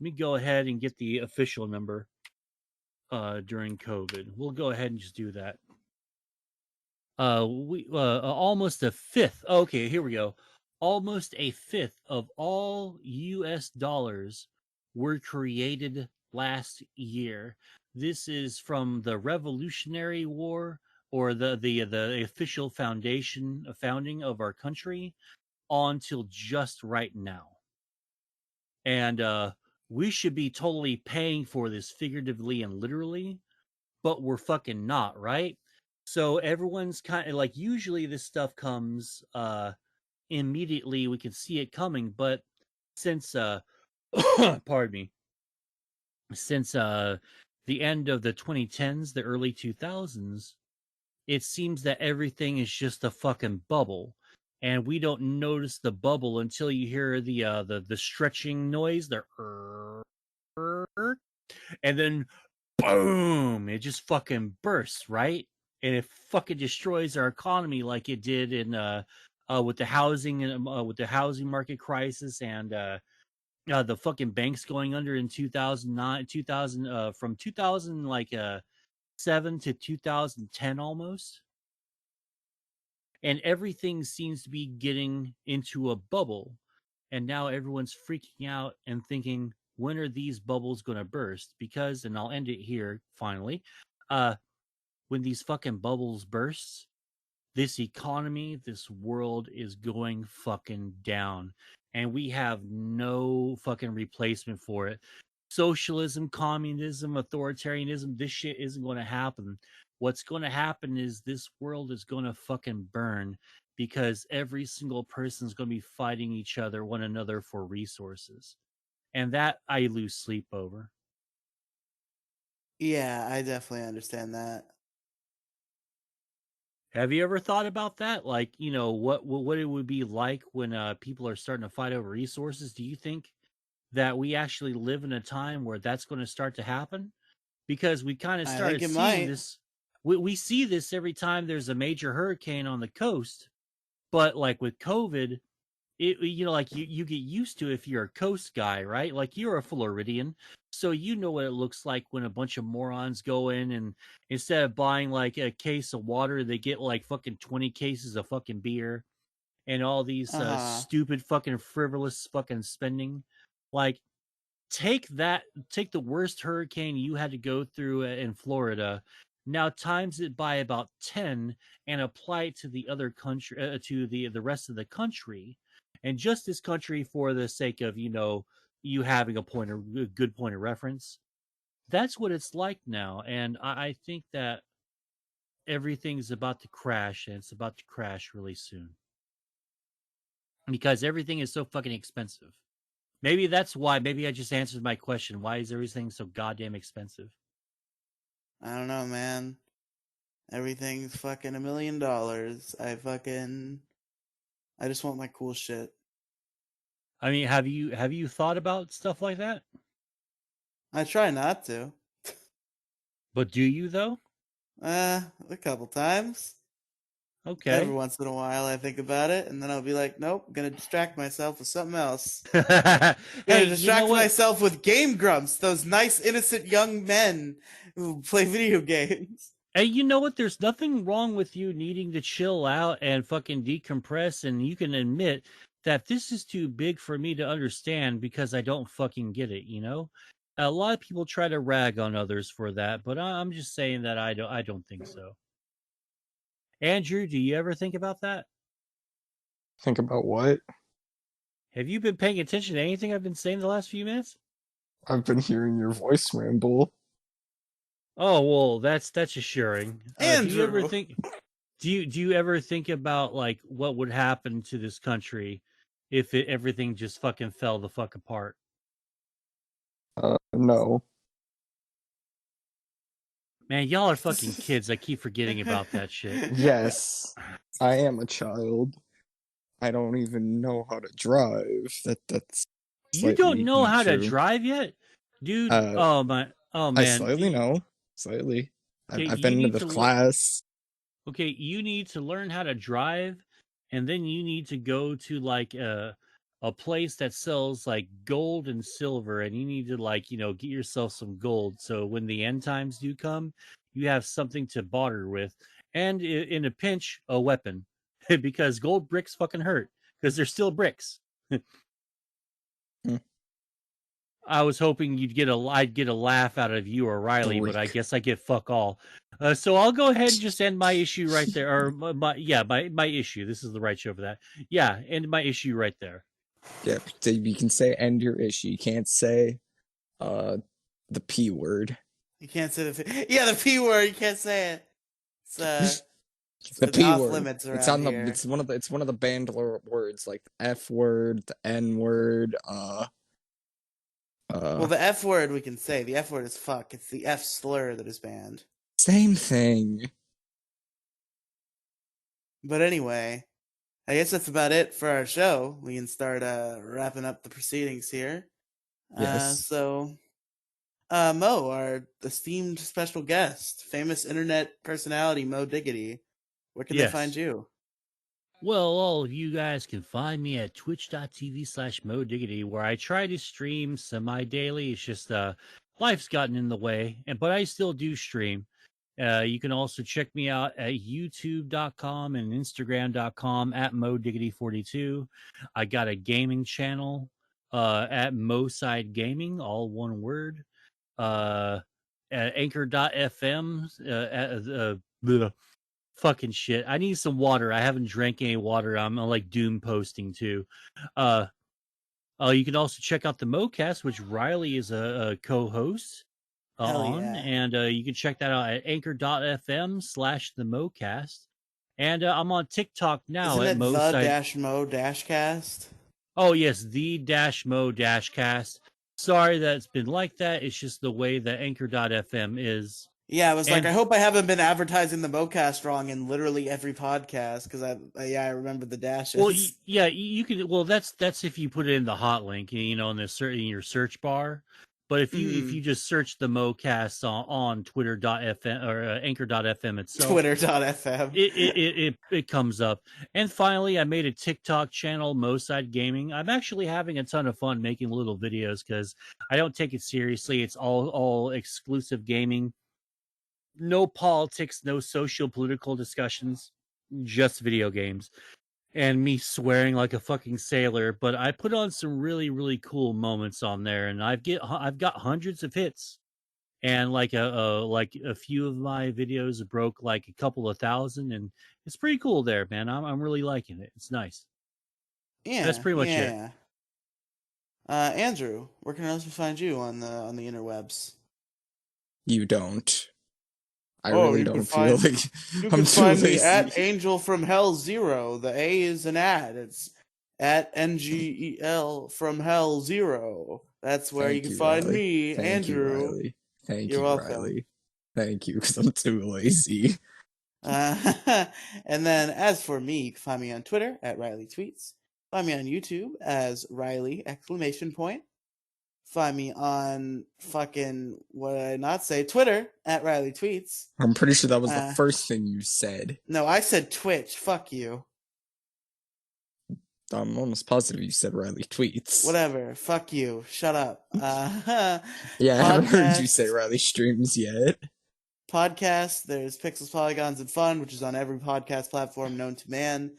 Let me go ahead and get the official number during COVID. We'll go ahead and just do that. We almost a fifth. Okay, here we go. Almost a fifth of all U.S. dollars were created last year. This is from the Revolutionary War, or the official founding of our country, on till just right now. And we should be totally paying for this figuratively and literally, but we're fucking not, right? So everyone's kind of like, usually this stuff comes immediately, we can see it coming, but since pardon me, since the end of the 2010s, the early 2000s, it seems that everything is just a fucking bubble, and we don't notice the bubble until you hear the stretching noise, and then boom, it just fucking bursts, right? And it fucking destroys our economy like it did in with the housing and with the housing market crisis, and the fucking banks going under in 2009, 2000, from 2000 like 7 to 2010 almost. And everything seems to be getting into a bubble, and now everyone's freaking out and thinking, when are these bubbles going to burst? Because, and I'll end it here finally, when these fucking bubbles burst, this economy, this world is going fucking down, and we have no fucking replacement for it. Socialism, communism, authoritarianism, this shit isn't going to happen. What's going to happen is this world is going to fucking burn, because every single person is going to be fighting one another for resources. And that I lose sleep over. Yeah, I definitely understand that. Have you ever thought about that? Like, what it would be like when people are starting to fight over resources? Do you think that we actually live in a time where that's going to start to happen? Because we kind of I think started it seeing might. this. We see this every time there's a major hurricane on the coast. But like with COVID, like you get used to, if you're a coast guy, right? Like, you're a Floridian, so you know what it looks like when a bunch of morons go in, and instead of buying like a case of water, they get like fucking 20 cases of fucking beer, and all these Uh-huh. stupid fucking frivolous fucking spending. Like, take the worst hurricane you had to go through in Florida, now times it by about 10, and apply it to the other country, to the rest of the country, and just this country, for the sake of you having a good point of reference. That's what it's like now, and I think that everything's about to crash, and it's about to crash really soon, because everything is so fucking expensive. Maybe that's why. Maybe I just answered my question. Why is everything so goddamn expensive? I don't know, man. Everything's fucking $1 million. I just want my cool shit. I mean, have you thought about stuff like that? I try not to. But do you though? A couple times. Every Okay. once in a while, I think about it, and then I'll be like, "Nope, I'm gonna distract myself with something else. Hey, Gonna you know distract what? myself with Game Grumps, those nice, innocent young men who play video games." Hey, you know what? There's nothing wrong with you needing to chill out and fucking decompress, and you can admit that this is too big for me to understand because I don't fucking get it, you know? A lot of people try to rag on others for that, but I'm just saying that I don't think so. Andrew, do you ever think about that? Think about what? Have you been paying attention to anything I've been saying the last few minutes? I've been hearing your voice ramble. Oh, well, that's assuring. Do you ever Andrew, think do you ever think about like what would happen to this country if everything just fucking fell the fuck apart? No. Man, y'all are fucking kids. I keep forgetting about that shit. Yes, I am a child. I don't even know how to drive. That's You don't slightly know not how to true. drive yet? Dude, Uh, oh my, oh I man. slightly know. Slightly. Okay, I've you been to need the to class. okay, you need to learn how to drive, and then you need to go to like a place that sells like gold and silver, and you need to like, get yourself some gold. So when the end times do come, you have something to barter with, and in a pinch, a weapon. Because gold bricks fucking hurt because they're still bricks. Hmm, I was hoping I'd get a laugh out of you or Riley, but I Brick. guess I get fuck all. So I'll go ahead and just end my issue right there, or my issue. This is the right show for that. Yeah, end my issue right there. Yeah, so you can say end your issue. You can't say uh the P word. you can't say the P word. You can't say it. It's The it's P off word. limits It's around on the here. it's one of the banned words like the F word, the N word, Well, uh the F word we can say. The F word is fuck. It's the F slur that is banned. same thing. But anyway, I guess that's about it for our show. We can start wrapping up the proceedings here. Yes. So Mo, our esteemed special guest, famous internet personality Mo Diggity, where can they find Yes. you? Well, all of you guys can find me at twitch.tv/MoDiggity, where I try to stream semi-daily. It's just life's gotten in the way, but I still do stream. You can also check me out at youtube.com and instagram.com at MoDiggity42. I got a gaming channel at Moside Gaming, all one word. At anchor.fm, fucking shit. I need some water. I haven't drank any water. I'm like doom posting too. Uh, you can also check out the MoCast, which Riley is a co-host Hell on, yeah. and you can check that out at anchor.fm/the MoCast. And I'm on TikTok now Isn't at it the MoSide. dash Mo dash cast? Oh yes, the dash Mo dash cast. Sorry that it's been like that. It's just the way that anchor.fm is. Yeah, I was like, And I hope I haven't been advertising the MoCast wrong in literally every podcast because I remember the well, dashes. yeah, you can. Well, that's if you put it in the hot link, in in your search bar. But if you Mm, just search the MoCast on Twitter.fm or Anchor.fm itself, Twitter.fm. it comes up. And finally, I made a TikTok channel, Moside Gaming. I'm actually having a ton of fun making little videos because I don't take it seriously. It's all exclusive gaming, no politics, no social political discussions, just video games and me swearing like a fucking sailor, but I put on some really really cool moments on there, and I've got hundreds of hits, and like a few of my videos broke like a couple of thousand, and it's pretty cool there, man. I'm really liking it. It's nice. That's Yeah, pretty much yeah, it. yeah. Andrew, where can else find you on the interwebs? You don't. I Oh, really don't feel like you I'm can too find me at lazy. Angel from Hell Zero. The A is an ad. It's at NGEL from Hell Zero. That's where you Thank can you, find Riley. me, Thank you, Andrew. Riley. Thank You're you, welcome. Riley. Thank you, because I'm too lazy. And then as for me, you can find me on Twitter at Riley Tweets. Find me on YouTube as Riley exclamation point. Find me on fucking, what did I not say? Twitter, at Riely Tweets. I'm pretty sure that was the first thing you said. No, I said Twitch. Fuck you. I'm almost positive you said Riely Tweets. Whatever. Fuck you. Shut up. Yeah, I haven't heard you say Riely Streams yet. Podcast. There's Pixels, Polygons, and Fun, which is on every podcast platform known to man.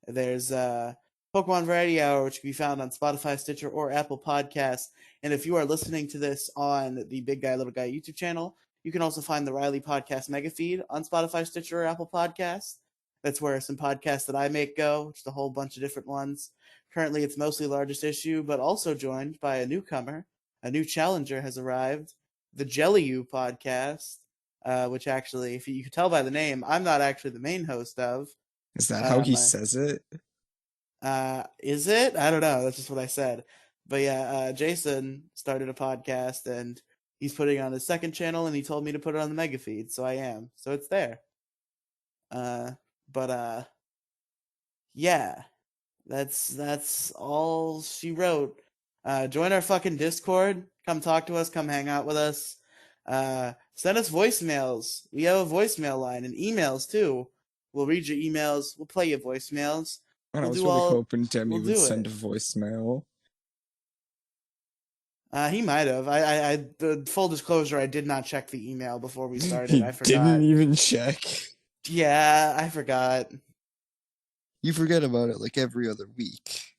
There's Pokemon Variety Hour, which can be found on Spotify, Stitcher, or Apple Podcasts. And if you are listening to this on the Big Guy Little Guy YouTube channel, you can also find the Riely Podcast Mega Feed on Spotify, Stitcher, or Apple Podcasts. That's where some podcasts that I make go, which is a whole bunch of different ones. Currently, it's mostly Largest Issue, but also joined by a newcomer. A new challenger has arrived, the Jelly You podcast, which actually, if you can tell by the name, I'm not actually the main host of. Is that how he says it? Is it? I don't know. That's just what I said. But yeah, Jason started a podcast, and he's putting it on his second channel, and he told me to put it on the Mega Feed, so I am. So it's there. Yeah, that's all she wrote. Join our fucking Discord. Come talk to us. Come hang out with us. Send us voicemails. We have a voicemail line, and emails too. We'll read your emails. We'll play your voicemails. I was really hoping Demi would send a voicemail. He might have. The full disclosure, I did not check the email before we started. I forgot. Didn't even check. Yeah, I forgot. You forget about it like every other week.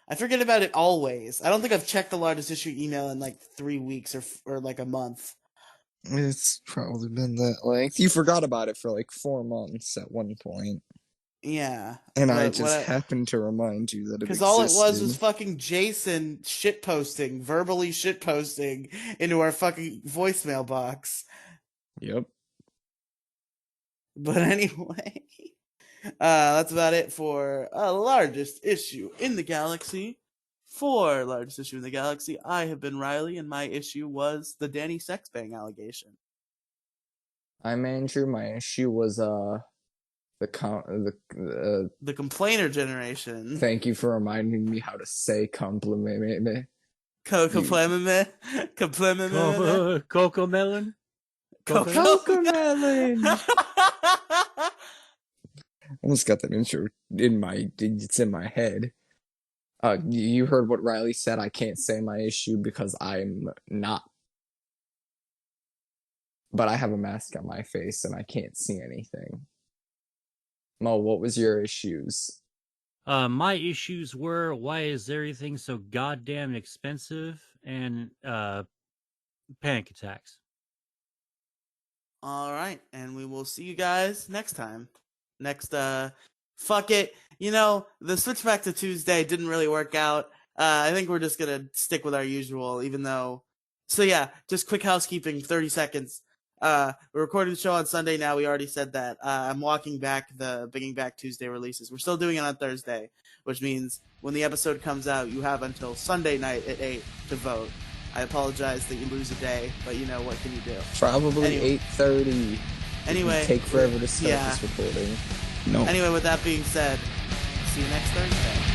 I forget about it always. I don't think I've checked the Largest Issue email in like 3 weeks or like a month. It's probably been that length. You forgot about it for like 4 months at one point. Yeah. And I just happened to remind you that it existed. Because all it was fucking Jason verbally shitposting into our fucking voicemail box. Yep. But anyway, that's about it for Largest Issue in the Galaxy. For Largest Issue in the Galaxy, I have been Riely, and my issue was the Danny Sexbang allegation. I'm Andrew. My issue was the complainer generation. Thank you for reminding me how to say compliment. Compliment. Coco melon. Coco melon. Almost got that intro it's in my head. You heard what Riely said. I can't say my issue because I'm not. But I have a mask on my face and I can't see anything. Mo, what was your issues? My issues were, why is everything so goddamn expensive, and panic attacks. All right, and we will see you guys next time. Fuck it. The switch back to Tuesday didn't really work out. I think we're just gonna stick with our usual, even though. So yeah, just quick housekeeping, 30 seconds. We're recording the show on Sunday now. We already said that. I'm walking back the Bringing Back Tuesday releases. We're still doing it on Thursday, which means when the episode comes out, you have until Sunday night at 8 to vote. I apologize that you lose a day, but what can you do? Probably 8:30. Anyway, take forever to start this recording. No. Anyway, with that being said, see you next Thursday.